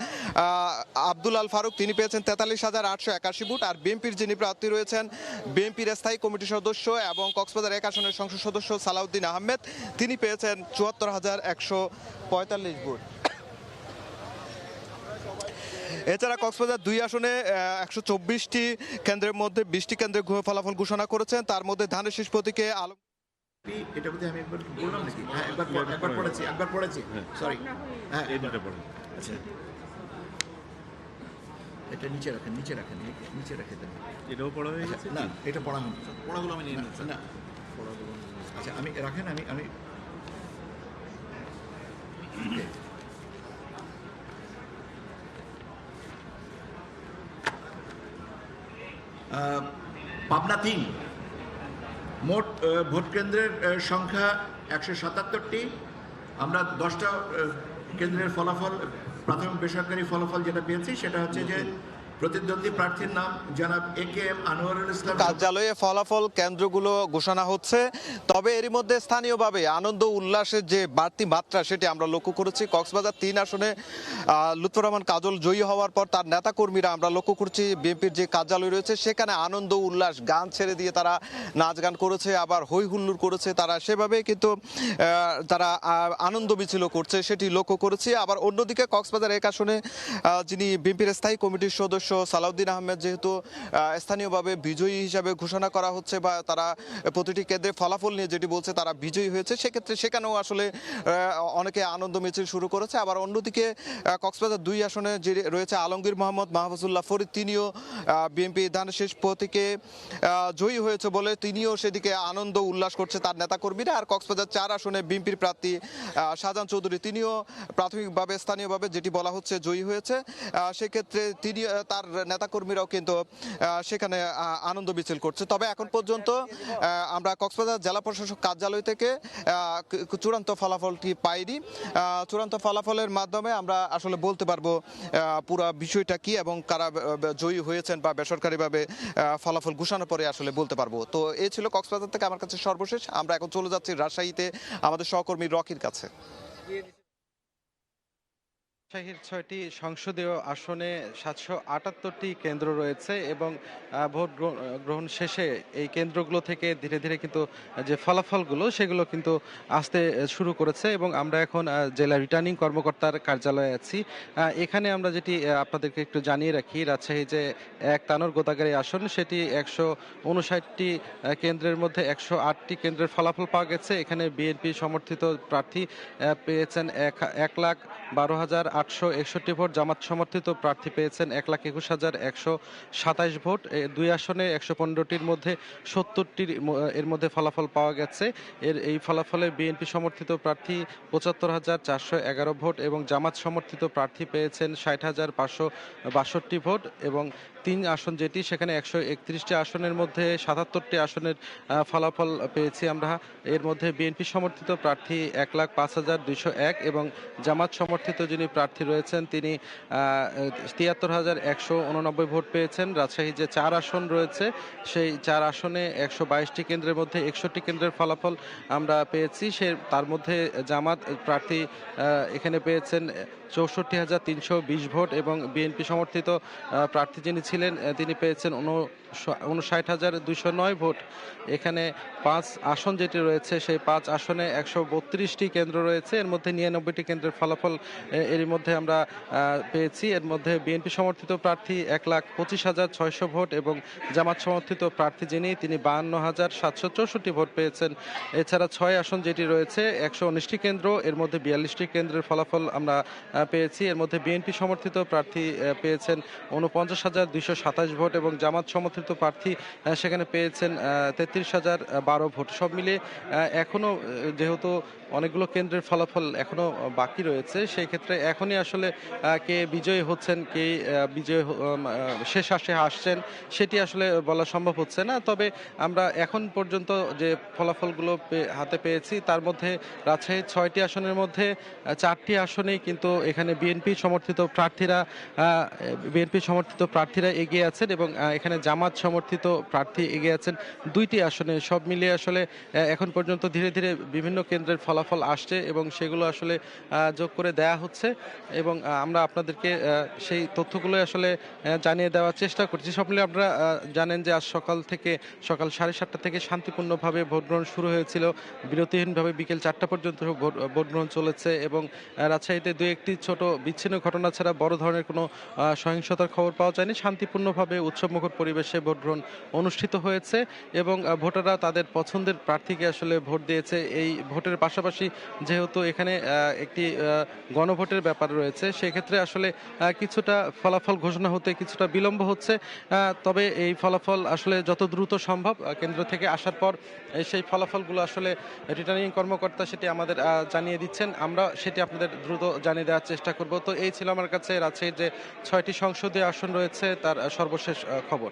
আব্দুল আল ফারুক তিনি পেয়েছেন 43,881 ভোট আর বিএনপির যিনি প্রার্থী রয়েছেন বিএনপির স্থায়ী কমিটির সদস্য এবং কক্সবাজার 1 আসনের সংসদ সদস্য সালাউদ্দিন আহমেদ তিনি পেয়েছেন 74,145 ভোট। এছাড়া কক্সবাজার 2 আসনে 124টি কেন্দ্রের মধ্যে 20টি কেন্দ্রে ফলাফল ঘোষণা করেছেন। তার মধ্যে ধানের শীষ প্রতীকে আলম এটা বোধহয় আমি একবার বললাম নাকি? হ্যাঁ, একবার পড়েছি সরি। হ্যাঁ, আচ্ছা, এটা নিচে রাখেন দেন। এটাও পড়া হয়ে গেছে? না, এটা পড়া হয়নি। পড়াগুলো আমি নিয়ে নিচ্ছি। না, আচ্ছা, আমি রাখেন, আমি পাবনা 3 মোট ভোট কেন্দ্রের সংখ্যা 177টি। আমরা 10টা কেন্দ্রের ফলাফল, প্রাথমিক বেসরকারি ফলাফল যেটা পেয়েছি সেটা হচ্ছে যে প্রতিদ্বন্দ্বী প্রার্থীর নাম জনাব AKM আনোয়ারুল ইসলাম। কার্যালয়ে ফলাফল কেন্দ্রগুলো ঘোষণা হচ্ছে। তবে এরই মধ্যে স্থানীয়ভাবে আনন্দ উল্লাসের যে বাড়তি মাত্রা সেটি আমরা লক্ষ্য করেছি। কক্সবাজার 3 আসনে লুৎফর রহমান কাজল জয়ী হওয়ার পর তার নেতাকর্মীরা আমরা লক্ষ্য করছি বিএনপির যে কার্যালয় রয়েছে সেখানে আনন্দ উল্লাস, গান ছেড়ে দিয়ে তারা নাচ গান করেছে, আবার হই হুল্লোড় করেছে। তারা সেভাবে কিন্তু তারা আনন্দ মিছিলও করছে, সেটি লক্ষ্য করেছি। আবার অন্যদিকে কক্সবাজার 1 আসনে যিনি বিএনপির স্থায়ী কমিটির সদস্য সালাউদ্দিন আহমেদ যেহেতু স্থানীয়ভাবে বিজয়ী হিসাবে ঘোষণা করা হচ্ছে, বা তারা প্রতিটি কেন্দ্রে ফলাফল নিয়ে যেটি বলছে তারা বিজয়ী হয়েছে, সেক্ষেত্রে সেখানেও আসলে অনেকে আনন্দ মিছিল শুরু করেছে। আবার অন্যদিকে কক্সবাজার 2 আসনে যে রয়েছে আলমগীর মোহাম্মদ মাহফুজুল্লাহ ফরিদ, তিনিও বিএনপি ধানের শীষ প্রতীকে জয়ী হয়েছে বলে তিনিও সেদিকে আনন্দ উল্লাস করছে তার নেতাকর্মীরা। আর কক্সবাজার 4 আসনে বিএনপির প্রার্থী শাহজাহান চৌধুরী, তিনিও প্রাথমিকভাবে স্থানীয়ভাবে যেটি বলা হচ্ছে জয়ী হয়েছে, সেক্ষেত্রে তিনি তার নেতাকর্মীরাও কিন্তু সেখানে আনন্দ মিছিল করছে। তবে এখন পর্যন্ত আমরা কক্সবাজার জেলা প্রশাসক কার্যালয় থেকে চূড়ান্ত ফলাফলটি পাইনি। চূড়ান্ত ফলাফলের মাধ্যমে আমরা আসলে বলতে পারবো পুরো বিষয়টা কি এবং কারা জয়ী হয়েছেন বা বেসরকারিভাবে ফলাফল ঘোষণার পরে আসলে বলতে পারবো। তো এই ছিল কক্সবাজার থেকে আমার কাছে সর্বশেষ। আমরা এখন চলে যাচ্ছি রাজশাহীতে আমাদের সহকর্মী রকির কাছে। রাজশাহীর 6টি সংসদীয় আসনে 778টি কেন্দ্র রয়েছে এবং ভোট গ্রহণ শেষে এই কেন্দ্রগুলো থেকে ধীরে ধীরে কিন্তু যে ফলাফলগুলো সেগুলো কিন্তু আসতে শুরু করেছে। এবং আমরা এখন জেলা রিটার্নিং কর্মকর্তার কার্যালয়ে আছি। এখানে আমরা যেটি আপনাদেরকে একটু জানিয়ে রাখি, রাজশাহী যে 1 তানোর গোদাগাড়ি আসন সেটি 159টি কেন্দ্রের মধ্যে 108টি কেন্দ্রের ফলাফল পাওয়া গেছে। এখানে বিএনপি সমর্থিত প্রার্থী পেয়েছেন 1,12,861 ভোট, জামাত সমর্থিত প্রার্থী পেয়েছেন 1,21,127 ভোট। 2 আসনে 115টির মধ্যে 70টির এর মধ্যে ফলাফল পাওয়া গেছে। এই ফলাফলে বিএনপি সমর্থিত প্রার্থী 75,411 ভোট এবং জামাত সমর্থিত প্রার্থী পেয়েছেন 60,562 ভোট। এবং 3 আসন যেটি সেখানে 131টি আসনের মধ্যে 77টি আসনের ফলাফল পেয়েছি আমরা। এর মধ্যে বিএনপি সমর্থিত প্রার্থী 1,05,201 এবং জামাত সমর্থিত যিনি প্রার্থী রয়েছেন তিনি 73,189 ভোট পেয়েছেন। রাজশাহী যে 4 আসন রয়েছে সেই 4 আসনে 122টি কেন্দ্রের মধ্যে 61টি কেন্দ্রের ফলাফল আমরা পেয়েছি। তার মধ্যে জামাত প্রার্থী এখানে পেয়েছেন 64,320 ভোট এবং বিএনপি সমর্থিত প্রার্থী যিনি ছিলেন তিনি পেয়েছেন 59,209 ভোট। এখানে 5 আসন যেটি রয়েছে সেই 5 আসনে 132টি কেন্দ্র রয়েছে, এর মধ্যে 99টি কেন্দ্রের ফলাফল এর মধ্যে আমরা পেয়েছি। এর মধ্যে বিএনপি সমর্থিত প্রার্থী 1,25,600 ভোট এবং জামাত সমর্থিত প্রার্থী যিনি তিনি 52,764 ভোট পেয়েছেন। এছাড়া 6 আসন যেটি রয়েছে 119টি কেন্দ্র, এর মধ্যে 42টি কেন্দ্রের ফলাফল আমরা পেয়েছি। এর মধ্যে বিএনপি সমর্থিত প্রার্থী পেয়েছেন 49,227 ভোট এবং জামাত সমর্থিত প্রার্থী সেখানে পেয়েছেন 33,012 ভোট। সব মিলে এখনো যেহেতু অনেকগুলো কেন্দ্রের ফলাফল এখনো বাকি রয়েছে, সেই ক্ষেত্রে এখনই আসলে কে বিজয়ী হচ্ছেন, কে বিজয় শেষ আসছেন সেটি আসলে বলা সম্ভব হচ্ছে না। তবে আমরা এখন পর্যন্ত যে ফলাফলগুলো হাতে পেয়েছি তার মধ্যে রাজশাহীর 6টি আসনের মধ্যে 4টি আসনেই কিন্তু এখানে বিএনপি সমর্থিত প্রার্থীরা এগিয়ে আছেন এবং এখানে জামাত জামাত সমর্থিত প্রার্থী এগিয়ে আছেন 2টি আসনে। সব মিলিয়ে আসলে এখন পর্যন্ত ধীরে ধীরে বিভিন্ন কেন্দ্রের ফলাফল আসছে এবং সেগুলো আসলে যোগ করে দেয়া হচ্ছে এবং আমরা আপনাদেরকে সেই তথ্যগুলো আসলে জানিয়ে দেওয়ার চেষ্টা করছি। সব মিলিয়ে আপনারা জানেন যে আজ সকাল 7:30 থেকে শান্তিপূর্ণভাবে ভোট গ্রহণ শুরু হয়েছিল। বিরতিহীনভাবে বিকেল 4টা পর্যন্ত ভোট গ্রহণ চলেছে এবং রাজশাহীতে 2-1টি ছোট বিচ্ছিন্ন ঘটনা ছাড়া বড় ধরনের কোনো সহিংসতার খবর পাওয়া যায়নি। শান্তিপূর্ণভাবে উৎসবমুখর পরিবেশে ভোট গ্রহণ অনুষ্ঠিত হয়েছে এবং ভোটাররা তাদের পছন্দের প্রার্থীকে আসলে ভোট দিয়েছে। এই ভোটের পাশাপাশি যেহেতু এখানে একটি গণভোটের ব্যাপার রয়েছে, সেক্ষেত্রে আসলে কিছুটা ফলাফল ঘোষণা হতে কিছুটা বিলম্ব হচ্ছে। তবে এই ফলাফল আসলে যত দ্রুত সম্ভব কেন্দ্র থেকে আসার পর সেই ফলাফলগুলো আসলে রিটার্নিং কর্মকর্তা সেটি আমাদের জানিয়ে দিচ্ছেন। আমরা সেটি আপনাদের দ্রুত জানিয়ে দেওয়ার চেষ্টা করব। তো এই ছিল আমার কাছে রাজশাহীর যে 6টি সংসদীয় আসন রয়েছে তার সর্বশেষ খবর।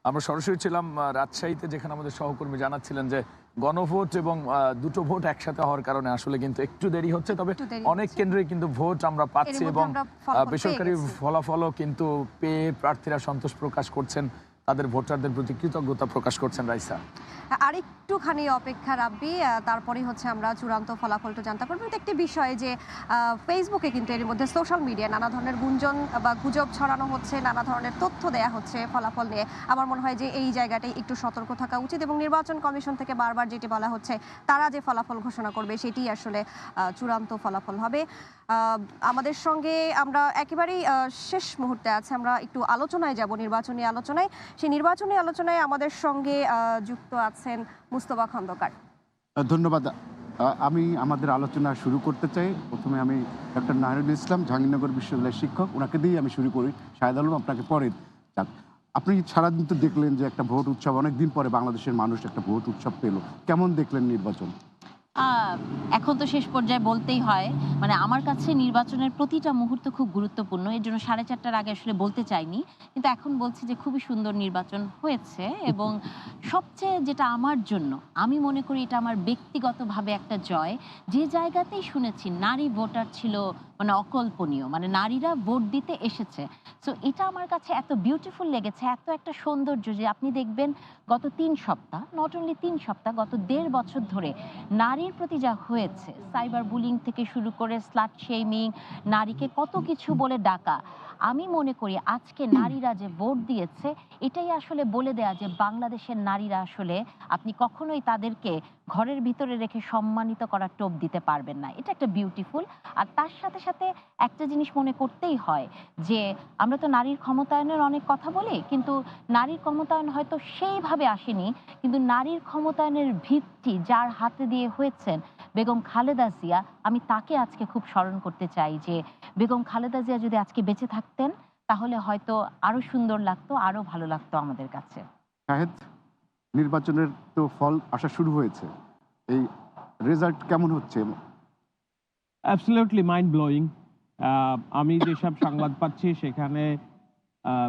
আমরা সরাসরি ছিলাম রাজশাহীতে, যেখানে আমাদের সহকর্মী জানাচ্ছিলেন যে গণভোট এবং দুটো ভোট একসাথে হওয়ার কারণে আসলে কিন্তু একটু দেরি হচ্ছে, তবে অনেক কেন্দ্রে কিন্তু ভোট আমরা পাচ্ছি এবং বেসরকারি ফলাফলও কিন্তু পেয়ে প্রার্থীরা সন্তোষ প্রকাশ করছেন, তাদের ভোটারদের প্রতি কৃতজ্ঞতা প্রকাশ করছেন। রাইসা, আরেকটুখানি অপেক্ষা রাখবি, তারপরেই হচ্ছে আমরা চূড়ান্ত ফলাফলটা জানতে পারবো। একটি বিষয় যে ফেসবুকে কিন্তু এর মধ্যে সোশ্যাল মিডিয়ায় নানা ধরনের গুঞ্জন বা গুজব ছড়ানো হচ্ছে, নানা ধরনের তথ্য দেয়া হচ্ছে ফলাফল নিয়ে। আমার মনে হয় যে এই জায়গাটায় একটু সতর্ক থাকা উচিত এবং নির্বাচন কমিশন থেকে বারবার যেটি বলা হচ্ছে, তারা যে ফলাফল ঘোষণা করবে সেটি আসলে চূড়ান্ত ফলাফল হবে। আমাদের সঙ্গে আমরা একেবারেই শেষ মুহূর্তে আছে, আমরা একটু আলোচনায় যাব, নির্বাচনী আলোচনায়। সেই নির্বাচনী আলোচনায় আমাদের সঙ্গে যুক্ত আছেন মুস্তফা খন্দকার। ধন্যবাদ। আমি আমাদের আলোচনা শুরু করতে চাই। প্রথমে আমি ডক্টর নাহিরুল ইসলাম, জাহাঙ্গীরনগর বিশ্ববিদ্যালয়ের শিক্ষক, ওনাকে দিয়েই আমি শুরু করি। শাহেদ আলম, আপনাকে পরে যাক। আপনি সারাদিন তো দেখলেন যে একটা ভোট উৎসব, অনেকদিন পরে বাংলাদেশের মানুষ একটা ভোট উৎসব পেল, কেমন দেখলেন নির্বাচন? এখন তো শেষ পর্যায়ে বলতেই হয়, মানে আমার কাছে নির্বাচনের প্রতিটা মুহূর্ত খুব গুরুত্বপূর্ণ। এর জন্য 4:30টার আগে আসলে বলতে চাইনি, কিন্তু এখন বলছি যে খুবই সুন্দর নির্বাচন হয়েছে এবং সবচেয়ে যেটা আমার জন্য, আমি মনে করি এটা আমার ব্যক্তিগতভাবে একটা জয়। যে জায়গাতেই শুনেছি নারী ভোটার ছিল, মানে অকল্পনীয়, মানে নারীরা ভোট দিতে এসেছে। সো এটা আমার কাছে এত বিউটিফুল লেগেছে, এত একটা সৌন্দর্য যে আপনি দেখবেন গত 3 সপ্তাহ, নট অনলি 3 সপ্তাহ, গত 1.5 বছর ধরে নারীর প্রতি যা হয়েছে, সাইবার বুলিং থেকে শুরু করে স্লাট শেমিং, নারীকে কত কিছু বলে ডাকা, আমি মনে করি আজকে নারীরা যে ভোট দিয়েছে এটাই আসলে বলে দেয়া যে বাংলাদেশের নারীরা আসলে আপনি কখনোই তাদেরকে ঘরের ভিতরে রেখে সম্মানিত করার টোপ দিতে পারবেন না। এটা একটা বিউটিফুল। আর তার সাথে সাথে একটা জিনিস মনে করতেই হয় যে আমরা তো নারীর ক্ষমতায়নের অনেক কথা বলি, কিন্তু নারীর ক্ষমতায়ন হয়তো সেইভাবে আসেনি, কিন্তু নারীর ক্ষমতায়নের ভিত্তি যার হাতে দিয়ে হয়েছেন বেগম খালেদা জিয়া, আমি তাকে আজকে খুব স্মরণ করতে চাই যে বেগম খালেদা জিয়া যদি আজকে বেঁচে থাকতেন তাহলে হয়তো আরো সুন্দর লাগতো, আরো ভালো লাগতো আমাদের কাছে। শাহেদ, নির্বাচনের তো ফল আসা শুরু হয়েছে, এই রেজাল্ট কেমন হচ্ছে? Absolutely mind blowing. আমি যেসব সংবাদ পাচ্ছি সেখানে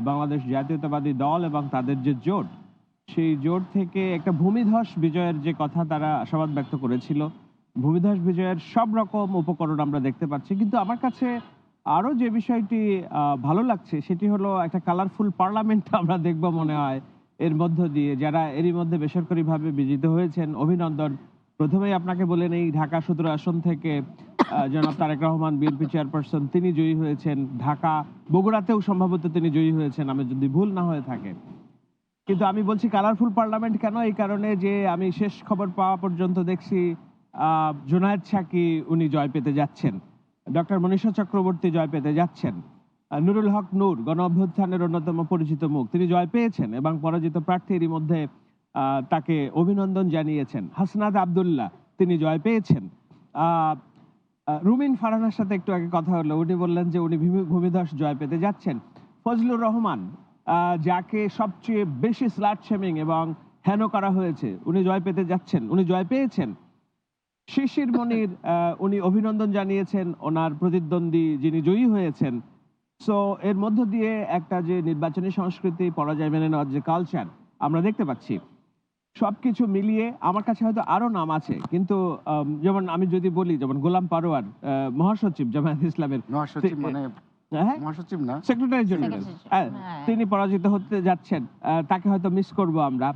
বাংলাদেশ জাতীয়তাবাদী দল এবং তাদের যে জোট, সেই জোট থেকে একটা ভূমিধস বিজয়ের যে কথা তারা আশাবাদ ব্যক্ত করেছিল, ভূমিধস বিজয়ের সব রকম উপকরণ আমরা দেখতে পাচ্ছি। কিন্তু আমার কাছে আরো যে বিষয়টি ভালো লাগছে সেটি হলো একটা কালারফুল পার্লামেন্ট আমরা দেখব মনে হয় এর মধ্য দিয়ে। যারা এরই মধ্যে বেসরকারিভাবে বিজিত হয়েছেন, অভিনন্দন। প্রথমেই আপনাকে বলে নেই, ঢাকা 17 আসন থেকে জনাব তারেক রহমান, বিএনপি চেয়ারপারসন, তিনি জয়ী হয়েছেন। ঢাকা, বগুড়াতেও সম্ভবত তিনি জয়ী হয়েছেন, আমি যদি ভুল না হয়ে থাকে। কিন্তু আমি বলছি কালারফুল পার্লামেন্ট কেন, এই কারণে যে আমি শেষ খবর পাওয়া পর্যন্ত দেখছি জুনায়েদ সাকি উনি জয় পেতে যাচ্ছেন, ডক্টর মনীষা চক্রবর্তী জয় পেতে যাচ্ছেন, নুরুল হক নূর গণ অভ্যুত্থানের অন্যতম পরিচিত মুখ, তিনি জয় পেয়েছেন এবং পরাজিত প্রার্থীর মধ্যে তাকে অভিনন্দন জানিয়েছেন। হাসনাত আব্দুল্লাহ, তিনি জয় পেয়েছেন। রুমিন ফারহানার সাথে একটু আগে কথা হলো, উনি বললেন যে উনি ভূমিধস জয় পেতে যাচ্ছেন। ফজলুর রহমান, যাকে সবচেয়ে বেশি স্লাট শেমিং এবং হেন করা হয়েছে, উনি জয় পেতে যাচ্ছেন, উনি জয় পেয়েছেন। শিশির মনির, উনি অভিনন্দন জানিয়েছেন ওনার প্রতিদ্বন্দ্বী যিনি জয়ী হয়েছেন। সো এর মধ্য দিয়ে একটা যে নির্বাচনী সংস্কৃতি, পরাজয় মেনে নেওয়ার যে কালচার আমরা দেখতে পাচ্ছি, সবকিছু মিলিয়ে আমার কাছে হয়তো আরো নাম আছে, কিন্তু যেমন আমি যদি বলি, যেমন গোলাম পারোয়ার, মহাসচিব জামায়াত ইসলামের, মহাসচিব মানে হ্যাঁ মহাসচিব না, সেক্রেটারি জেনারেল, হ্যাঁ। তিনি পরাজিত হতে যাচ্ছেন। তাকে হয়তো মিস করব আমরা।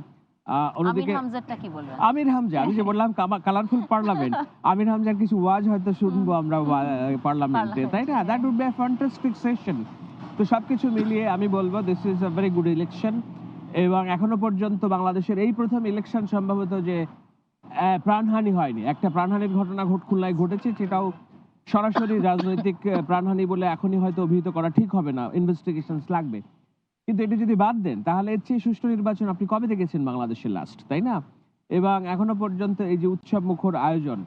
আমির অন্যদিকে হামজারটা কি বলবেন? আমির হামজা, আমি যে বললাম কালারফুল পার্লামেন্ট, আমির হামজার কিছু ওয়াজ হয়তো শুনবো আমরা পার্লামেন্টে, তাই না? That would be a fantastic session. তো সবকিছু মিলিয়ে আমি বলবো this is a very good election. এবং এখনো পর্যন্ত বাংলাদেশের এই প্রথম ইলেকশন সম্ভবত যে প্রাণহানি হয়নি। একটা প্রাণহানির ঘটনা খুলনায় ঘটেছে, সেটাও সরাসরি রাজনৈতিক প্রাণহানি বলে এখনই হয়তো অভিহিত করা ঠিক হবে না, ইনভেস্টিগেশন লাগবে। কিন্তু এটা যদি বাদ দেন তাহলে এর চেয়ে সুষ্ঠু নির্বাচন আপনি কবে দেখেছেন বাংলাদেশের লাস্ট, তাই না? এবং এখনো পর্যন্ত এই যে উৎসব মুখর আয়োজন,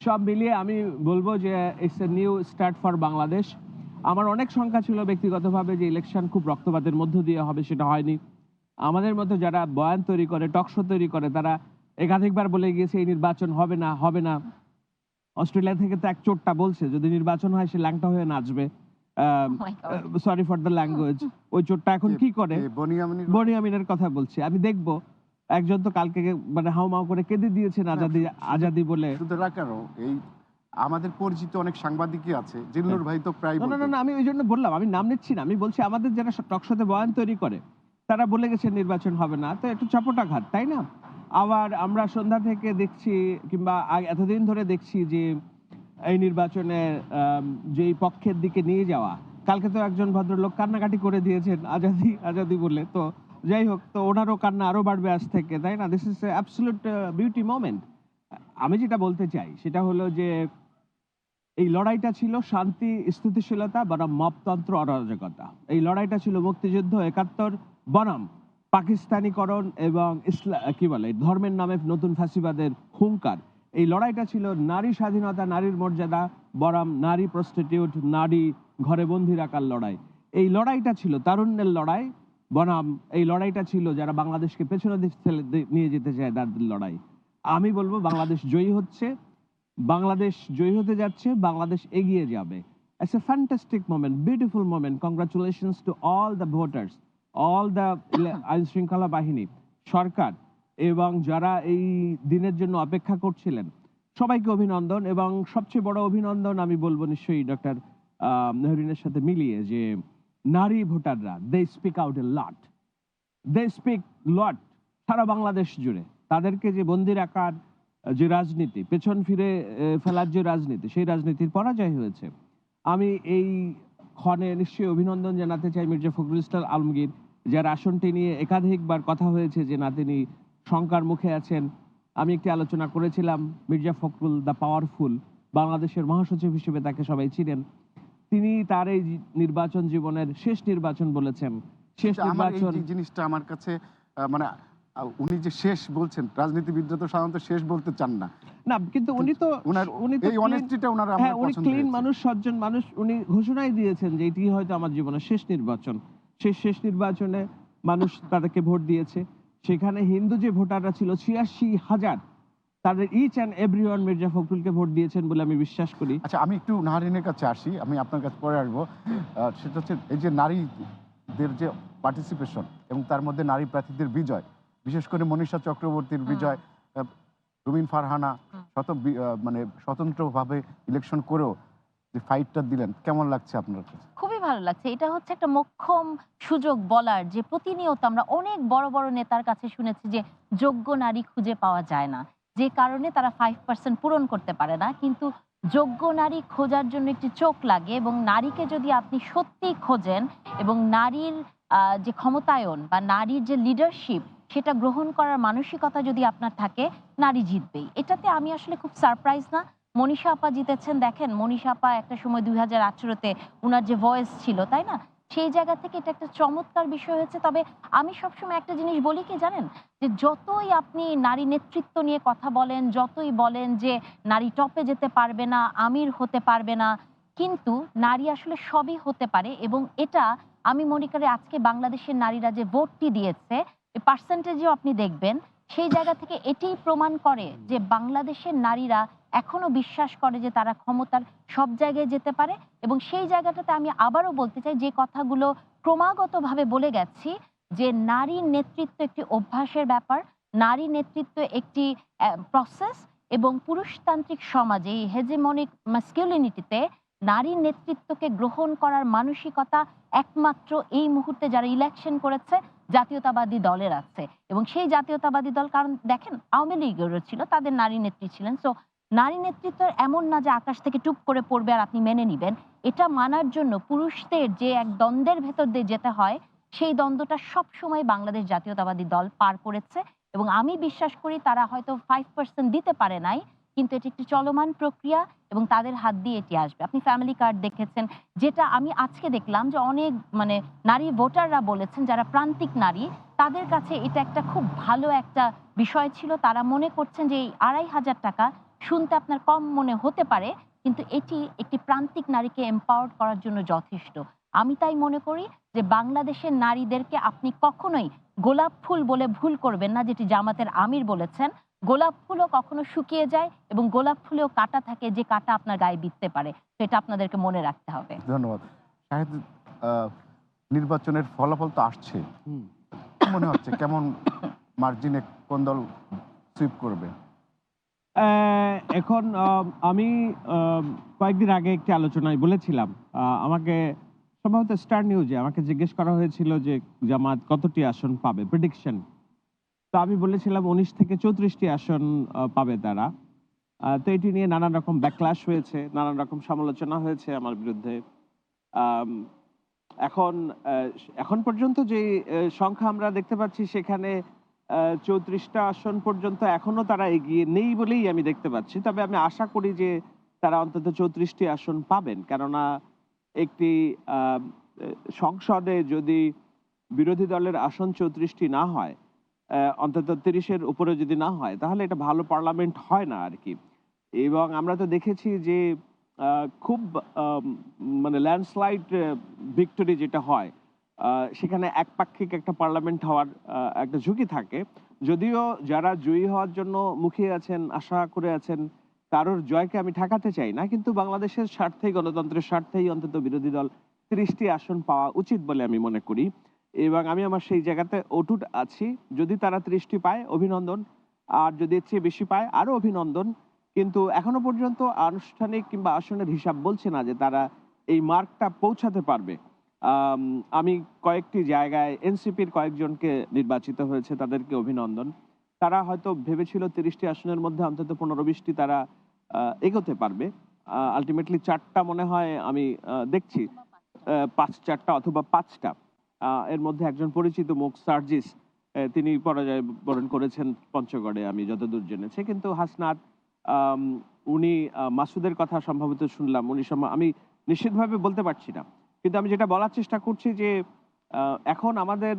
সব মিলিয়ে আমি বলবো যে it's a new start for Bangladesh. আমার অনেক শঙ্কা ছিল ব্যক্তিগতভাবে যে ইলেকশন খুব রক্তপাতের মধ্য দিয়ে হবে, সেটা হয়নি। আমাদের মতো যারা বয়ান তৈরি করে, টকশো তৈরি করে, তারা একাধিকবার বলে গিয়েছে এই নির্বাচন হবে না, হবে না। অস্ট্রেলিয়া থেকে তো এক চোরটা বলছে যদি নির্বাচন হয় সে ল্যাংটা হয়ে নাচবে। Sorry for the language. ওই চোরটা এখন কি করে? বনিয়ামিনের কথা বলছি। আমি দেখবো, একজন তো কালকে মানে হাউমাউ করে কেঁদে দিয়েছেন আজাদি আজাদি বলে। শুধু রাখারও এই আমাদের পরিচিত অনেক সাংবাদিকই আছে, জিল্লুর ভাই তো প্রায় না, আমি ওই জন্য বললাম, আমি নাম নিচ্ছি না, আমি বলছি আমাদের যারা টকশোতে বয়ান তৈরি করে তারা বলে গেছে নির্বাচন হবে না, তো একটু চপটাঘাত, তাই না? আবার আমরা সন্ধ্যা থেকে দেখছি কিংবা এতদিন ধরে দেখছি যে এই নির্বাচনে যেই পক্ষের দিকে নিয়ে যাওয়া, কালকে তো একজন ভদ্রলোক কান্নাকাটি করে দিয়েছেন আজাদি আজাদি বলে। তো যাই হোক, তো ওনারও কান্না আরো বাড়বে আজ থেকে, তাই না? This is absolute beauty moment. আমি যেটা বলতে চাই সেটা হলো যে এই লড়াইটা ছিল শান্তি স্থিতিশীলতা বনাম মপতন্ত্র অরাজকতা। এই লড়াইটা ছিল মুক্তিযুদ্ধ ৭১ বনাম পাকিস্তানিকরণ এবং কি বলে ধর্মের নামে নতুন ফ্যাসিবাদের হুঙ্কার। এই লড়াইটা ছিল নারী স্বাধীনতা, নারীর মর্যাদা বনাম নারী প্রস্টিটিউট, নারী ঘরে বন্দি রাখার লড়াই। এই লড়াইটা ছিল তারুণ্যের লড়াই বনাম এই লড়াইটা ছিল যারা বাংলাদেশকে পেছনে নিয়ে যেতে চায় তাদের লড়াই। আমি বলবো বাংলাদেশ জয়ী হচ্ছে, বাংলাদেশ জয়ী হতে যাচ্ছে, বাংলাদেশ এগিয়ে যাবে। It's a fantastic moment, beautiful moment. Congratulations to all the voters, all the আইন শৃঙ্খলা বাহিনী, সরকার এবং যারা এই দিনের জন্য অপেক্ষা করছিলেন, সবাইকে অভিনন্দন। এবং সবচেয়ে বড় অভিনন্দন আমি বলবো নিশ্চয়ই ডক্টর মেহরিনের সাথে মিলিয়ে যে নারী ভোটাররা, they speak out a lot, they speak lot সারা বাংলাদেশ জুড়ে। তাদেরকে যে বন্দি রাখার যে রাজনীতি, পেছন ফিরে ফেলার যে রাজনীতি, সেই রাজনীতির পরাজয় হয়েছে। আমি এই ক্ষণে নিশ্চয়ই অভিনন্দন জানাতে চাই মির্জা ফখরুল ইসলাম আলমগীর, যার আসনটি নিয়ে একাধিকবার কথা হয়েছে যে না তিনি শঙ্কার মুখে আছেন। আমি একটি আলোচনা করেছিলাম, মির্জা ফখরুল দ্য পাওয়ারফুল, বাংলাদেশের মহাসচিব হিসেবে তাকে সবাই চিনেন। তিনি তার এই নির্বাচন জীবনের শেষ নির্বাচন বলেছেন। শেষ নির্বাচন জিনিসটা আমার কাছে মানে উনি যে শেষ বলছেন, রাজনীতিবিদরা তো সাধারণত শেষ বলতে চান না, কিন্তু উনি তো এই অনেস্টিটা ওনার আমার উনি পছন্দ ক্লিন হয়েছে। মানুষ, সজ্জন মানুষ। উনি ঘোষণাই দিয়েছেন যে এটি হয়তো আমার জীবনের শেষ নির্বাচন। শেষ নির্বাচনে মানুষ তাদেরকে ভোট দিয়েছে। সেখানে হিন্দু যে ভোটাররা ছিল ৮৬,০০০, তাদের ইচ অ্যান্ড এভরিওয়ান মির্জা ফখরুলকে ভোট দিয়েছেন বলে আমি বিশ্বাস করি। আচ্ছা, আমি একটু নাহারিনের কাছে আসি, আমি আপনার কাছে পরে আসবো। সেটা হচ্ছে এই যে নারীদের যে পার্টিসিপেশন এবং তার মধ্যে নারী প্রার্থীদের বিজয়, বিশেষ করে মনীষা চক্রবর্তীর বিজয়, রুমিন ফারহানা মানে স্বতন্ত্রভাবে ইলেকশন করেও যে ফাইটটা দিলেন, কেমন লাগছে আপনার কাছে? খুবই ভালো লাগছে। এটা হচ্ছে একটা মোক্ষম সুযোগ বলার, যে প্রতিনিয়ত আমরা অনেক বড় বড় নেতার কাছে শুনেছি যে যোগ্য নারী খুঁজে পাওয়া যায় না, যে কারণে তারা 5% পূরণ করতে পারে না। কিন্তু যোগ্য নারী খোঁজার জন্য একটি চোখ লাগে, এবং নারীকে যদি আপনি সত্যিই খোঁজেন এবং নারীর যে ক্ষমতায়ন বা নারীর যে লিডারশিপ সেটা গ্রহণ করার মানসিকতা যদি আপনার থাকে, নারী জিতবেই। এটাতে আমি আসলে খুব সারপ্রাইজ না। মনীষা আপা জিতেছেন, দেখেন মনীষা আপা একটা সময় 2018-তে উনার যে ভয়েস ছিল, তাই না, সেই জায়গা থেকে এটা একটা চমৎকার বিষয় হয়েছে। তবে আমি সবসময় একটা জিনিস বলি কি জানেন, যে যতই আপনি নারী নেতৃত্ব নিয়ে কথা বলেন, যতই বলেন যে নারী টপে যেতে পারবে না, আমির হতে পারবে না, কিন্তু নারী আসলে সবই হতে পারে। এবং এটা আমি মনে করি আজকে বাংলাদেশের নারীরা যে ভোটটি দিয়েছে, পার্সেন্টেজও আপনি দেখবেন, সেই জায়গা থেকে এটাই প্রমাণ করে যে বাংলাদেশের নারীরা এখনো বিশ্বাস করে যে তারা ক্ষমতার সব জায়গায় যেতে পারে। এবং সেই জায়গাটাতে আমি আবারও বলতে চাই, যে কথাগুলো ক্রমাগতভাবে বলে গেছি, যে নারীর নেতৃত্ব একটি অভ্যাসের ব্যাপার, নারী নেতৃত্ব একটি প্রসেস, এবং পুরুষতান্ত্রিক সমাজে এই হেজেমনিক মাস্কুলিনিটিতে নারীর নেতৃত্বকে গ্রহণ করার মানসিকতা একমাত্র এই মুহূর্তে যারা ইলেকশন করেছে জাতীয়তাবাদী দলের আছে। এবং সেই জাতীয়তাবাদী দল, কারণ দেখেন আওয়ামী লীগেরও ছিল, তাদের নারী নেত্রী ছিলেন। সো নারী নেতৃত্ব এমন না যে আকাশ থেকে টুপ করে পড়বে আর আপনি মেনে নিবেন। এটা মানার জন্য পুরুষদের যে এক দ্বন্দ্বের ভেতর দিয়ে যেতে হয়, সেই দ্বন্দ্বটা সবসময় বাংলাদেশ জাতীয়তাবাদী দল পার করেছে। এবং আমি বিশ্বাস করি তারা হয়তো 5% দিতে পারে নাই, কিন্তু এটি একটি চলমান প্রক্রিয়া এবং তাদের হাত দিয়ে এটি আসবে। আপনি ফ্যামিলি কার্ড দেখেছেন, যেটা আমি আজকে দেখলাম যে অনেক নারী ভোটাররা বলেছেন, যারা প্রান্তিক নারী, তাদের কাছে এটা একটা খুব ভালো একটা বিষয় ছিল। তারা মনে করছেন যে এই 2,500 টাকা শুনতে আপনার কম মনে হতে পারে, কিন্তু এটি একটি প্রান্তিক নারীকে এম্পাওয়ার্ড করার জন্য যথেষ্ট। আমি তাই মনে করি যে বাংলাদেশের নারীদেরকে আপনি কখনোই গোলাপ ফুল বলে ভুল করবেন না, যেটি জামাতের আমির বলেছেন। গোলাপ ফুলও কখনো শুকিয়ে যায় এবং গোলাপ ফুলেও কাঁটা থাকে, যে কাঁটা আপনার গায়ে বিঁধতে পারে। সেটা আপনাদেরকে মনে রাখতে হবে। ধন্যবাদ। শাহেদ, নির্বাচনের ফলাফল তো আসছে, কি মনে হচ্ছে কেমন মার্জিনে কোন দল সুইপ করবে? এখন আমি কয়েকদিন আগে একটি আলোচনায় বলেছিলাম, আমাকে সম্ভবত স্টার নিউজে আমাকে জিজ্ঞেস করা হয়েছিল যে জামাত কতটি আসন পাবে, প্রেডিকশন। তো আমি বলেছিলাম 19 থেকে 34টি আসন পাবে তারা। তো এটি নিয়ে নানান রকম ব্যাকল্যাশ হয়েছে, নানান রকম সমালোচনা হয়েছে আমার বিরুদ্ধে। আম, এখন পর্যন্ত যে সংখ্যা আমরা দেখতে পাচ্ছি, সেখানে 34টা আসন পর্যন্ত এখনো তারা এগিয়ে নেই বলেই আমি দেখতে পাচ্ছি। তবে আমি আশা করি যে তারা অন্তত 34টি আসন পাবেন, কেননা একটি সংসদে যদি বিরোধী দলের আসন 34টি না হয়, অন্তত 30-এর উপরে যদি না হয়, তাহলে এটা ভালো পার্লামেন্ট হয় না আর কি। এবং আমরা তো দেখেছি যে খুব ল্যান্ডস্লাইড ভিক্টরি যেটা হয়, সেখানে একপাক্ষিক একটা পার্লামেন্ট হওয়ার একটা ঝুঁকি থাকে। যদিও যারা জয়ী হওয়ার জন্য মুখিয়ে আছেন, আশা করে আছেন, কারোর জয়কে আমি ঠেকাতে চাই না, কিন্তু বাংলাদেশের স্বার্থেই, গণতন্ত্রের স্বার্থেই অন্তত বিরোধী দল 30টি আসন পাওয়া উচিত বলে আমি মনে করি। এবং আমি আমার সেই জায়গাতে অটুট আছি। যদি তারা 30টি পায়, অভিনন্দন। আর যদি এর চেয়ে বেশি পায়, আরো অভিনন্দন। কিন্তু এখনো পর্যন্ত আনুষ্ঠানিক কিংবা আসনের হিসাব বলছে না যে তারা এই মার্কটা পৌঁছাতে পারবে। আমি কয়েকটি জায়গায় এনসিপির কয়েকজনকে নির্বাচিত হয়েছে, তাদেরকে অভিনন্দন। তারা হয়তো ভেবেছিল 30টি আসনের মধ্যে অন্তত 15-20টি তারা এগোতে পারবে। আলটিমেটলি 4টা মনে হয় আমি দেখছি, 4টা অথবা 5টা। এর মধ্যে একজন পরিচিত মুখ, সার্জিস, তিনি পরাজয় বরণ করেছেন পঞ্চগড়ে, আমি যতদূর জেনেছি। কিন্তু হাসনাত, উনি মাসুদের কথা সম্ভবত শুনলাম, আমি নিশ্চিতভাবে বলতে পারছি না, কিন্তু আমি যেটা বলার চেষ্টা করছি যে এখন আমাদের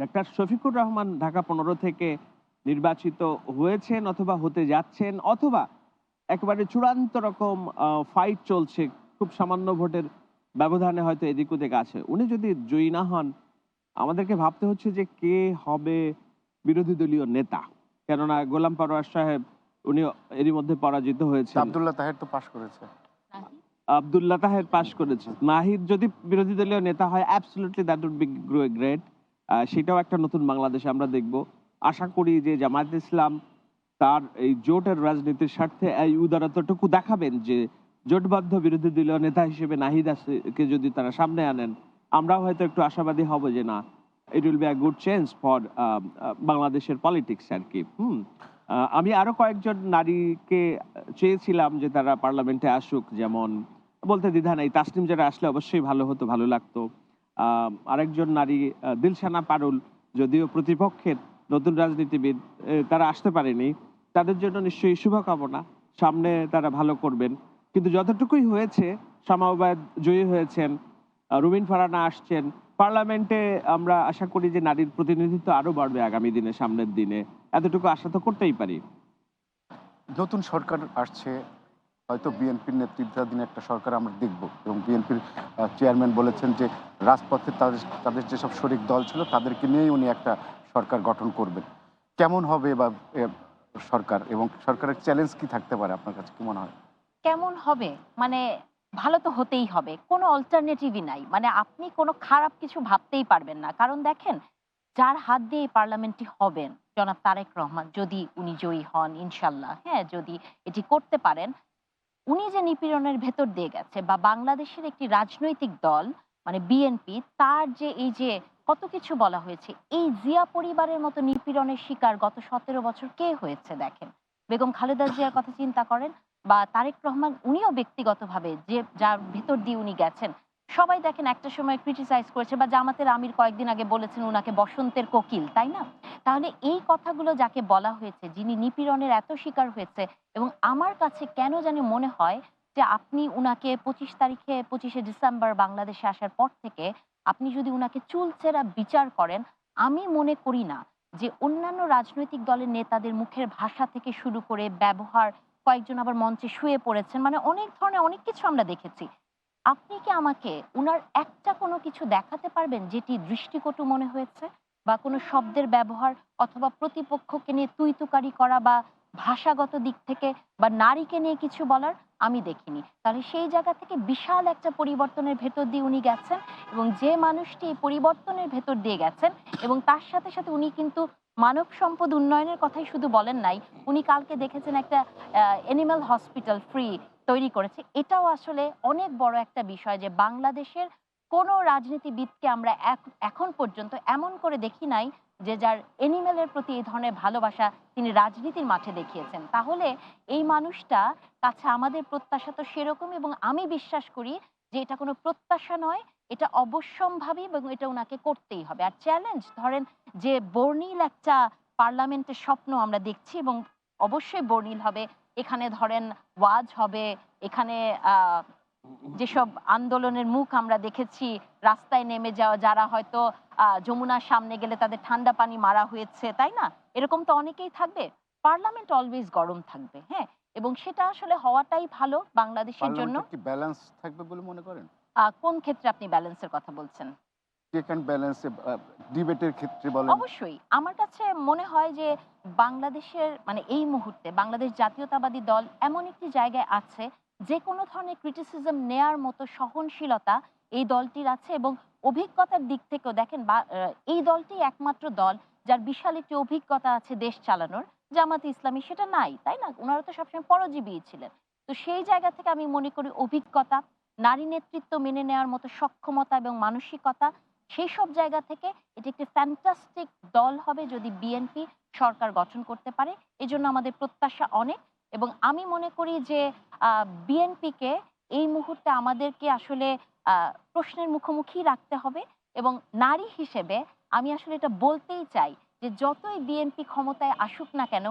ডাক্তার শফিকুর রহমান ঢাকা 15 থেকে নির্বাচিত হয়েছেন অথবা হতে যাচ্ছেন, অথবা একেবারে চূড়ান্ত রকম ফাইট চলছে, খুব সামান্য ভোটের ব্যবধানে হয়তো এদিক ওদিক আছে। উনি যদি জয়ী না হন, আমাদেরকে ভাবতে হচ্ছে যে কে হবে বিরোধী দলীয় নেতা। কেননা গোলাম পরোয়ার সাহেব, উনি এরই মধ্যে পরাজিত হয়েছে। আব্দুল্লাহ তাহের তো পাশ করেছে। আব্দুল্লাহ তাহের পাশ করেছে। নাহিদ যদি বিরোধী দলীয় নেতা হয়, absolutely that would be great. সেটাও একটা নতুন বাংলাদেশ আমরা দেখব। আশা করি যে জামায়াত ইসলাম তার এই জোটের রাজনীতির স্বার্থে এই উদারতাটুকু দেখাবেন যে জোটবদ্ধ বিরোধী দলীয় নেতা হিসেবে নাহিদকে যদি তারা সামনে আনেন, আমরাও হয়তো একটু আশাবাদী হব যে না, it will be a good change for বাংলাদেশের পলিটিক্স আর কি। আমি আরো কয়েকজন নারীকে চেয়েছিলাম যে তারা পার্লামেন্টে আসুক, যেমন বলতে দ্বিধা নেই, তাসনিম যারা আসলে অবশ্যই ভালো হতো, ভালো লাগতো। আরেকজন নারী দিলশানা পারুল, যদিও প্রতিপক্ষের নতুন রাজনীতিবিদ, তারা আসতে পারেনি, তাদের জন্য নিশ্চয়ই শুভকামনা, সামনে তারা ভালো করবেন। কিন্তু যতটুকুই হয়েছে, শামা ওবায়দ জয়ী হয়েছেন, রুমিন ফারহানা আসছেন পার্লামেন্টে, আমরা আশা করি যে নারীর প্রতিনিধিত্ব আরো বাড়বে আগামী দিনে, সামনের দিনে, এতটুকু আশা তো করতেই পারি। নতুন সরকার আসছে, হয়তো বিএনপির নেতৃত্বাধীন একটা সরকার আমরা দেখব, এবং বিএনপির চেয়ারম্যান বলেছেন যে রাজপথে তাদের যেসব শরিক দল ছিল তাদেরকে নিয়েই উনি একটা সরকার গঠন করবেন। কেমন হবে বা সরকার, এবং সরকারের চ্যালেঞ্জ কি থাকতে পারে আপনার কাছে, কি মনে হয়? কেমন হবে ভালো তো হতেই হবে, কোনো অল্টারনেটিভই নাই। আপনি কোনো খারাপ কিছু ভাবতেই পারবেন না, কারণ দেখেন যার হাত দিয়ে এই পার্লামেন্টটি হবেন, জনাব তারেক রহমান, যদি উনি জয়ী হন ইনশাল্লাহ, হ্যাঁ, যদি এটি করতে পারেন, উনি যে নিপীড়নের ভেতর দিয়ে গেছে বা বাংলাদেশের একটি রাজনৈতিক দল মানে বিএনপি তার যে এই যে কত কিছু বলা হয়েছে, এই জিয়া পরিবারের মতো নিপীড়নের শিকার গত 17 বছর কে হয়েছে দেখেন। বেগম খালেদা জিয়ার কথা চিন্তা করেন বা তারেক রহমান, উনিও ব্যক্তিগতভাবে যে যার ভেতর দিয়ে উনি গেছেন, সবাই দেখেন একটা সময় ক্রিটিসাইজ করেছে বা জামাতের আমির কয়েকদিন আগে বলেছেন উনাকে বসন্তের কোকিল, তাই না? তাহলে এই কথাগুলো যাকে বলা হয়েছে, যিনি নিপীড়নের এত শিকার হয়েছে, এবং আমার কাছে কেন জানি মনে হয় যে আপনি উনাকে 25শে ডিসেম্বর বাংলাদেশে আসার পর থেকে আপনি যদি উনাকে চুলচেরা বিচার করেন, আমি মনে করি না যে অন্যান্য রাজনৈতিক দলের নেতাদের মুখের ভাষা থেকে শুরু করে ব্যবহার, কয়েকজন আবার মঞ্চে শুয়ে পড়েছেন, মানে অনেক ধরনের অনেক কিছু আমরা দেখেছি। আপনি কি আমাকে উনার একটা কোনো কিছু দেখাতে পারবেন যেটি দৃষ্টিকটু মনে হয়েছে, বা কোনো শব্দের ব্যবহার অথবা প্রতিপক্ষকে নিয়ে তুইতুকারি করা বা ভাষাগত দিক থেকে বা নারীকে নিয়ে কিছু বলার আমি দেখিনি? তাহলে সেই জায়গা থেকে বিশাল একটা পরিবর্তনের ভেতর দিয়ে উনি গেছেন, এবং যে মানুষটি এই পরিবর্তনের ভেতর দিয়ে গেছেন এবং তার সাথে সাথে উনি কিন্তু মানব সম্পদ উন্নয়নের কথাই শুধু বলেন নাই, উনি কালকে দেখেছেন একটা অ্যানিমাল হসপিটাল ফ্রি তৈরি করেছে। এটাও আসলে অনেক বড় একটা বিষয় যে বাংলাদেশের কোনো রাজনীতিবিদকে আমরা এখন পর্যন্ত এমন করে দেখি নাই যে যার এনিম্যালের প্রতি এই ধরনের ভালোবাসা তিনি রাজনীতির মাঠে দেখিয়েছেন। তাহলে এই মানুষটা কাছে আমাদের প্রত্যাশা তো সেরকম, এবং আমি বিশ্বাস করি যে এটা কোনো প্রত্যাশা নয়, এটা অবশ্যম্ভাবী এবং এটা ওনাকে করতেই হবে। আর চ্যালেঞ্জ ধরেন যে বর্ণিল একটা পার্লামেন্টের স্বপ্ন আমরা দেখছি, এবং অবশ্যই বর্ণিল হবে। এখানে ধরেন ওয়াজ হবে, এখানে যেসব আন্দোলনের মুখ আমরা দেখেছি, রাস্তায় নেমে যাওয়া, যারা হয়তো যমুনার সামনে গেলে তাদের ঠান্ডা পানি মারা হয়েছে, তাই না? এরকম তো অনেকেই থাকবে। পার্লামেন্ট অলওয়েজ গরম থাকবে, হ্যাঁ, এবং সেটা আসলে হওয়াটাই ভালো বাংলাদেশের জন্য। পার্লামেন্টে কি ব্যালেন্স থাকবে বলে মনে করেন? কোন ক্ষেত্রে আপনি ব্যালেন্সের কথা বলছেন? চেক অ্যান্ড ব্যালেন্স ডিবেটের ক্ষেত্রে বলেন। অবশ্যই আমার কাছে মনে হয় যে বাংলাদেশের মানে এই মুহূর্তে বাংলাদেশ জাতীয়তাবাদী দল এমন একটি জায়গায় আছে, যে কোনো ধরনের ক্রিটিসিজম নেয়ার মতো সহনশীলতা এই দলটির আছে, এবং অভিজ্ঞতার দিক থেকেও দেখেন এই দলটি একমাত্র দল যার বিশাল একটি অভিজ্ঞতা আছে দেশ চালানোর। জামাত ইসলামী সেটা নাই, তাই না? ওনারা তো সবসময় পরজীবী ছিলেন। তো সেই জায়গা থেকে আমি মনে করি অভিজ্ঞতা, নারী নেতৃত্ব মেনে নেওয়ার মতো সক্ষমতা এবং মানসিকতা, সেই সব জায়গা থেকে এটি একটি ফ্যান্টাস্টিক দল হবে যদি বিএনপি সরকার গঠন করতে পারে। এজন্য আমাদের প্রত্যাশা অনেক, এবং আমি মনে করি যে বিএনপিকে এই মুহূর্তে আমাদেরকে আসলে প্রশ্নের মুখোমুখি রাখতে হবে। এবং নারী হিসেবে আমি আসলে এটা বলতেই চাই যে যতই বিএনপি ক্ষমতায় আসুক না কেন,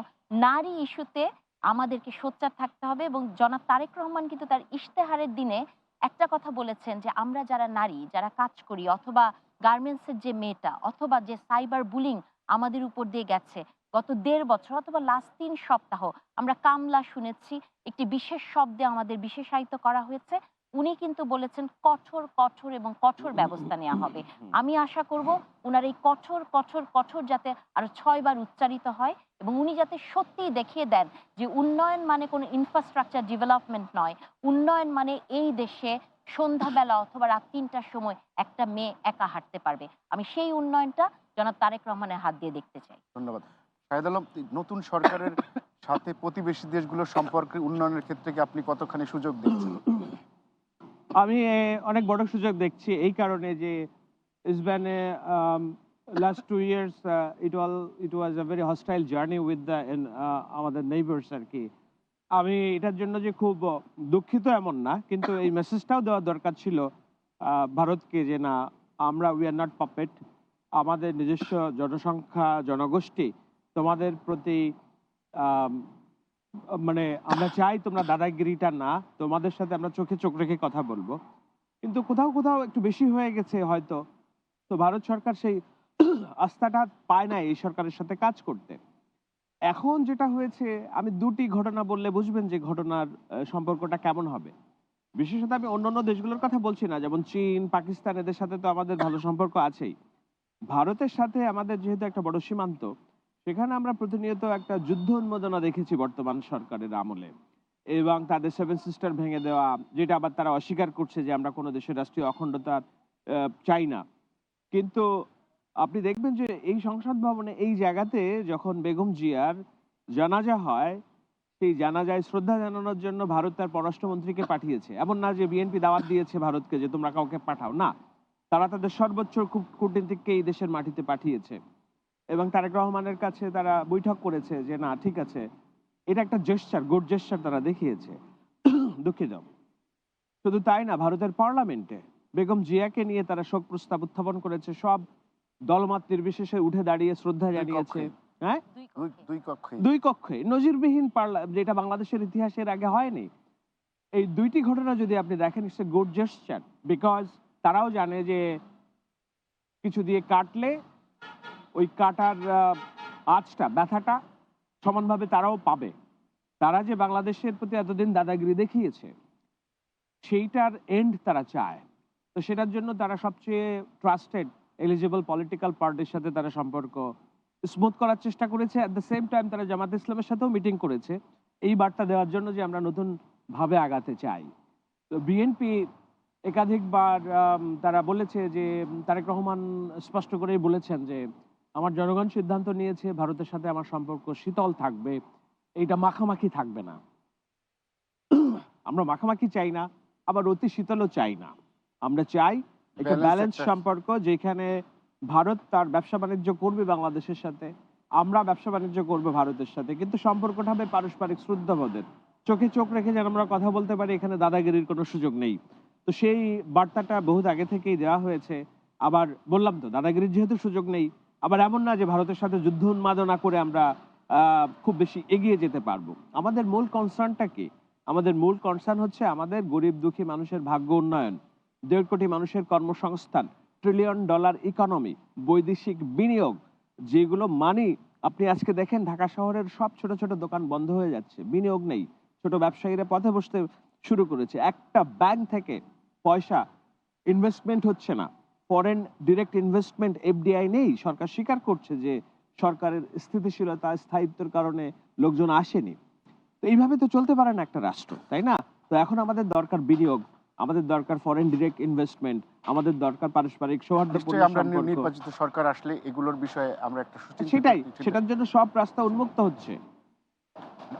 নারী ইস্যুতে আমাদেরকে সোচ্চার থাকতে হবে। এবং জনাব তারেক রহমান কিন্তু তার ইশতেহারের দিনে একটা কথা বলেছেন যে আমরা যারা নারী, যারা কাজ করি, অথবা গার্মেন্টসের যে মেয়েটা, অথবা যে সাইবার বুলিং আমাদের উপর দিয়ে গেছে গত 1.5 বছর অথবা লাস্ট 3 সপ্তাহ, আমরা কামলা শুনেছি, একটি বিশেষ শব্দে আমাদের বিশেষায়িত করা হয়েছে। উনি কিন্তু বলেছেন কঠোর কঠোর এবং কঠোর ব্যবস্থা নেওয়া হবে। আমি আশা করব উনার এই কঠোর কঠোর কঠোর যাতে আরো 6 বার উচ্চারিত হয়, এবং উনি যাতে সত্যিই দেখিয়ে দেন যে উন্নয়ন মানে কোনো ইনফ্রাস্ট্রাকচার ডেভেলপমেন্ট নয়, উন্নয়ন মানে এই দেশে সন্ধ্যাবেলা অথবা রাত 3টার সময় একটা মেয়ে একা হাঁটতে পারবে। আমি সেই উন্নয়নটা জনাব তারেক রহমানের হাত দিয়ে দেখতে চাই। ধন্যবাদ। শাহেদ আলম, নতুন সরকারের সাথে প্রতিবেশী দেশগুলোর সম্পর্কে উন্নয়নের ক্ষেত্রে কি আপনি কতখানি সুযোগ দেখছেন? আমি অনেক বড় সুযোগ দেখছি এই কারণে যে it's been a last 2 years it was a very hostile journey with the আমাদের নেইবার্স আর কি। আমি এটার জন্য যে খুব দুঃখিত এমন না, কিন্তু এই মেসেজটাও দেওয়া দরকার ছিল ভারতকে যে না, আমরা উই আর নট পাপেট, আমাদের নিজস্ব জনসংখ্যা জনগোষ্ঠী তোমাদের প্রতি মানে আমরা চাই তোমরা দাদাগিরিটা না, তোমাদের সাথে আমরা চোখে চোখ রেখে কথা বলবো। কিন্তু কোথাও কোথাও একটু বেশি হয়ে গেছে হয়তো, তো ভারত সরকার সেই আস্থাটা পায় না এই সরকারের সাথে কাজ করতে। এখন যেটা হয়েছে, আমি 2টি ঘটনা বললে বুঝবেন যে ঘটনার সম্পর্কটা কেমন হবে। বিশেষত আমি অন্যান্য দেশগুলোর কথা বলছি না, যেমন চীন, পাকিস্তান, এদের সাথে তো আমাদের ভালো সম্পর্ক আছেই। ভারতের সাথে আমাদের যেহেতু একটা বড় সীমান্ত, সেখানে আমরা প্রতিনিয়ত একটা যুদ্ধ উন্মোদনা দেখেছি বর্তমান সরকারের আমলে, এবং তাদের 7 সিস্টার ভেঙে দেওয়া, যেটা আবার তারা অস্বীকার করছে যে আমরা কোনো দেশের রাষ্ট্রীয় অখণ্ডতা চাই না। কিন্তু আপনি দেখবেন যে এই সংসদ ভবনে এই জায়গাতে যখন বেগম জিয়ার জানাজা হয়, সেই জানাজায় শ্রদ্ধা জানানোর জন্য ভারত তার পররাষ্ট্রমন্ত্রীকে পাঠিয়েছে। এমন না যে বিএনপি দাওয়াত দিয়েছে ভারতকে যে তোমরা কাউকে পাঠাও, না, তারা তাদের সর্বোচ্চ কূটনীতিককে এই দেশের মাটিতে পাঠিয়েছে এবং তারেক রহমানের কাছে তারা বৈঠক করেছে যে না ঠিক আছে, এটা একটা জেস্চার, গুড জেস্চার তারা দেখিয়েছে। দুঃখিত। শুধু তাই না, ভারতের পার্লামেন্টে বেগম জিয়াকে নিয়ে তারা শোক প্রস্তাব উত্থাপন করেছে, সব দলমত নির্বিশেষে উঠে দাঁড়িয়ে শ্রদ্ধা জানিয়েছে। হ্যাঁ, দুই কক্ষে নজিরবিহীন যেটা বাংলাদেশের ইতিহাসের আগে হয়নি। এই দুইটি ঘটনা যদি আপনি দেখেন, it's a good gesture, because তারাও জানে যে কিছু দিয়ে কাটলে ওই কাটার আঁচটা, ব্যথাটা সমানভাবে তারাও পাবে। তারা যে বাংলাদেশের প্রতি এতদিন দাদাগিরি দেখিয়েছে সেইটার এন্ড তারা চায়। তো সেটার জন্য তারা সবচেয়ে ট্রাস্টেড এলিজিবল পলিটিক্যাল পার্টির সাথে তারা সম্পর্ক স্মুথ করার চেষ্টা করেছে। অ্যাট দ্য সেম টাইম তারা জামাত ইসলামের সাথেও মিটিং করেছে এই বার্তা দেওয়ার জন্য যে আমরা নতুন ভাবে আগাতে চাই। তো বিএনপি একাধিকবার তারা বলেছে যে তারেক রহমান স্পষ্ট করেই বলেছেন যে আমার জনগণ সিদ্ধান্ত নিয়েছে ভারতের সাথে আমার সম্পর্ক শীতল থাকবে, এইটা মাখামাখি থাকবে না। আমরা মাখামাখি চাই না, আবার অতি শীতলও চাই না। আমরা চাই একটা ব্যালেন্স সম্পর্ক, যেখানে ভারত তার ব্যবসা বাণিজ্য করবে বাংলাদেশের সাথে, আমরা ব্যবসা বাণিজ্য করবো ভারতের সাথে, কিন্তু সম্পর্কটা হবে পারস্পরিক শ্রদ্ধাবোধের, চোখে চোখ রেখে যেন আমরা কথা বলতে পারি, এখানে দাদাগিরির কোনো সুযোগ নেই। তো সেই বার্তাটা বহুত আগে থেকেই দেওয়া হয়েছে। আবার বললাম তো, দাদাগিরির যেহেতু সুযোগ নেই, আবার এমন না যে ভারতের সাথে যুদ্ধ উন্মাদনা করে আমরা খুব বেশি এগিয়ে যেতে পারবো। আমাদের মূল কনসার্নটা কি? আমাদের মূল কনসার্ন হচ্ছে আমাদের গরিব দুঃখী মানুষের ভাগ্য উন্নয়ন, 1.5 কোটি মানুষের কর্মসংস্থান, $1 ট্রিলিয়ন ইকোনমি, বৈদেশিক বিনিয়োগ, যেগুলো মানি আপনি আজকে দেখেন ঢাকা শহরের সব ছোট ছোট দোকান বন্ধ হয়ে যাচ্ছে, বিনিয়োগ নেই, ছোট ব্যবসায়ীরা পথে বসতে শুরু করেছে, একটা ব্যাংক থেকে পয়সা ইনভেস্টমেন্ট হচ্ছে না, ফরেন ডিরেক্ট ইনভেস্টমেন্ট এফডিআই নেই। সরকার স্বীকার করছে যে সরকারের স্থিতিশীলতা, স্থায়িত্বের কারণে লোকজন আসেনি। তো এইভাবে তো চলতে পারে না একটা রাষ্ট্র, তাই না? তো এখন আমাদের দরকার বিনিয়োগ, আমাদের দরকার ফরেন ডিরেক্ট ইনভেস্টমেন্ট, আমাদের দরকার পারস্পরিক সৌহার্দ্যপূর্ণ সম্পর্ক। নির্বাচিত সরকার আসলে এগুলোর বিষয়ে আমরা একটা সেটার জন্য সব রাস্তা উন্মুক্ত হচ্ছে।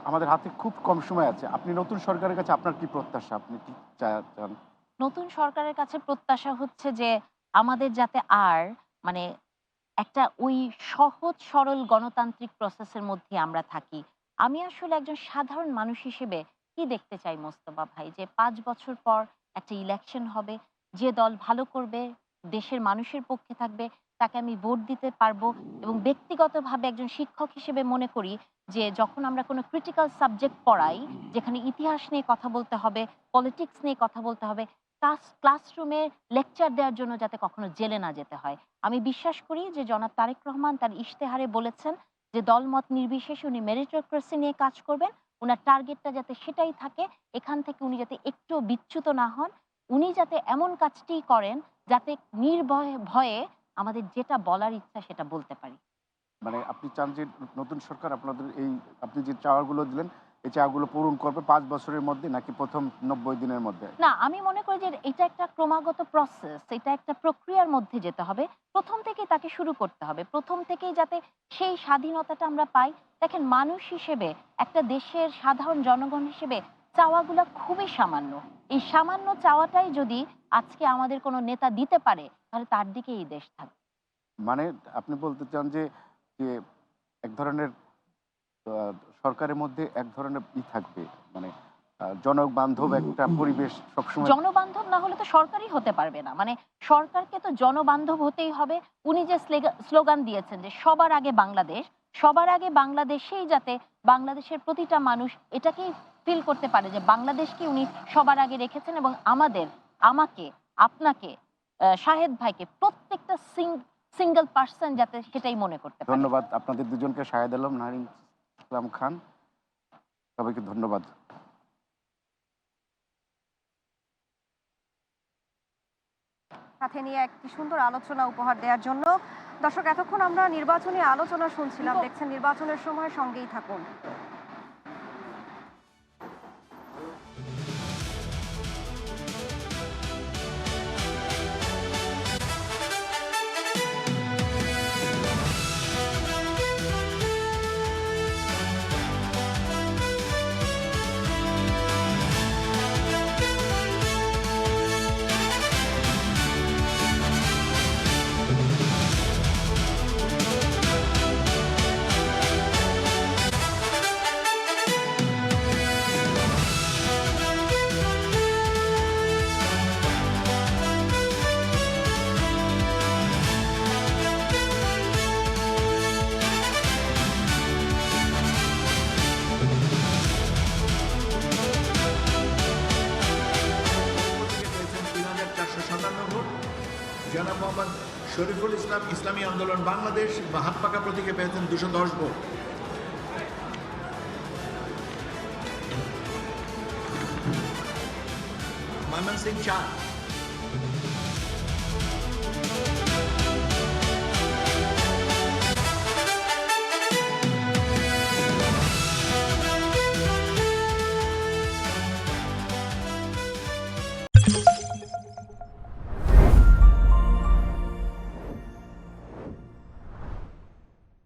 আমাদের হাতে খুব কম সময় আছে। আপনি নতুন সরকারের কাছে আপনার কি প্রত্যাশা, আপনি কি চান? নতুন সরকারের কাছে প্রত্যাশা হচ্ছে যে আমাদের যাতে আর মানে একটা ওই সহজ সরল গণতান্ত্রিক প্রসেসের মধ্যে আমরা থাকি। আমি আসলে একজন সাধারণ মানুষ হিসেবে কি দেখতে চাই মোস্তফা ভাই, যে 5 বছর পর একটা ইলেকশন হবে, যে দল ভালো করবে, দেশের মানুষের পক্ষে থাকবে, তাকে আমি ভোট দিতে পারবো। এবং ব্যক্তিগতভাবে একজন শিক্ষক হিসেবে মনে করি যে যখন আমরা কোনো ক্রিটিক্যাল সাবজেক্ট পড়াই, যেখানে ইতিহাস নিয়ে কথা বলতে হবে, পলিটিক্স নিয়ে কথা বলতে হবে, ক্লাসরুমে লেকচার দেওয়ার জন্য যাতে কখনো জেলে না যেতে হয়। আমি বিশ্বাস করি যে জনাব তারেক রহমান তার ইশতেহারে বলেছেন যে দলমত নির্বিশেষে উনি মেরিটোক্রেসি নিয়ে কাজ করবেন, ওনার টার্গেটটা যাতে সেটাই থাকে, এখান থেকে উনি যাতে একটু বিচ্যুত না হন, উনি যাতে এমন কাজটি করেন যাতে ভয়ে আমাদের যেটা বলার ইচ্ছা সেটা বলতে পারি। মানে আপনি চান যে নতুন সরকার আপনাদের এই আপনি যে চাওয়াগুলো দিলেন এই চাওয়াগুলো পূরণ করবে 5 বছরের মধ্যে, নাকি প্রথম 90 দিনের মধ্যে? না, আমি মনে করি যে এটা একটা ক্রমাগত প্রসেস, এটা একটা প্রক্রিয়ার মধ্যে যেতে হবে। প্রথম থেকেই তাকে শুরু করতে হবে, প্রথম থেকেই যাতে সেই স্বাধীনতাটা আমরা পাই। দেখেন, মানুষ হিসেবে, একটা দেশের সাধারণ জনগণ হিসেবে চাওয়াগুলো খুবই সামান্য। এই সামান্য চাওয়াটাই যদি আজকে আমাদের কোনো নেতা দিতে পারে, তাহলে তার দিকে এই দেশ থাকবে। মানে আপনি বলতে চান যে এক ধরনের সরকারের মধ্যে এক ধরনের থাকবে, মানে জনবান্ধব একটা পরিবেশ সবসময়। জনবান্ধব না হলে তো সরকারই হতে পারবে না। মানে সরকারকে তো জনবান্ধব হতেই হবে। উনি যে স্লোগান দিয়েছেন যে সবার আগে বাংলাদেশ, সবার আগে বাংলাদেশেই যাতে বাংলাদেশের প্রতিটা মানুষ এটাকেই ফিল করতে পারে যে বাংলাদেশকে উনি সবার আগে রেখেছেন, এবং আমাকে, আপনাকে, শাহেদ ভাইকে, প্রত্যেকটা সিঙ্গেল পার্সন যাতে সেটাই মনে করতে পারে। ধন্যবাদ আপনাদের দুজনকে, শাহেদ আলম, নাহিদ ইসলাম খান, সবাইকে ধন্যবাদ। সাথে নিয়ে একটি সুন্দর আলোচনা উপহার দেওয়ার জন্য। দর্শক, এতক্ষণ আমরা নির্বাচনী আলোচনা শুনছিলাম, দেখছেন নির্বাচনের সময়, সঙ্গেই থাকুন। জনাব মোহাম্মদ শরীফুল ইসলাম ইসলামী আন্দোলন বাংলাদেশ বা হাত পাকা প্রতীকে পেয়েছেন 210 ভোট। ময়মনসিংহ 4।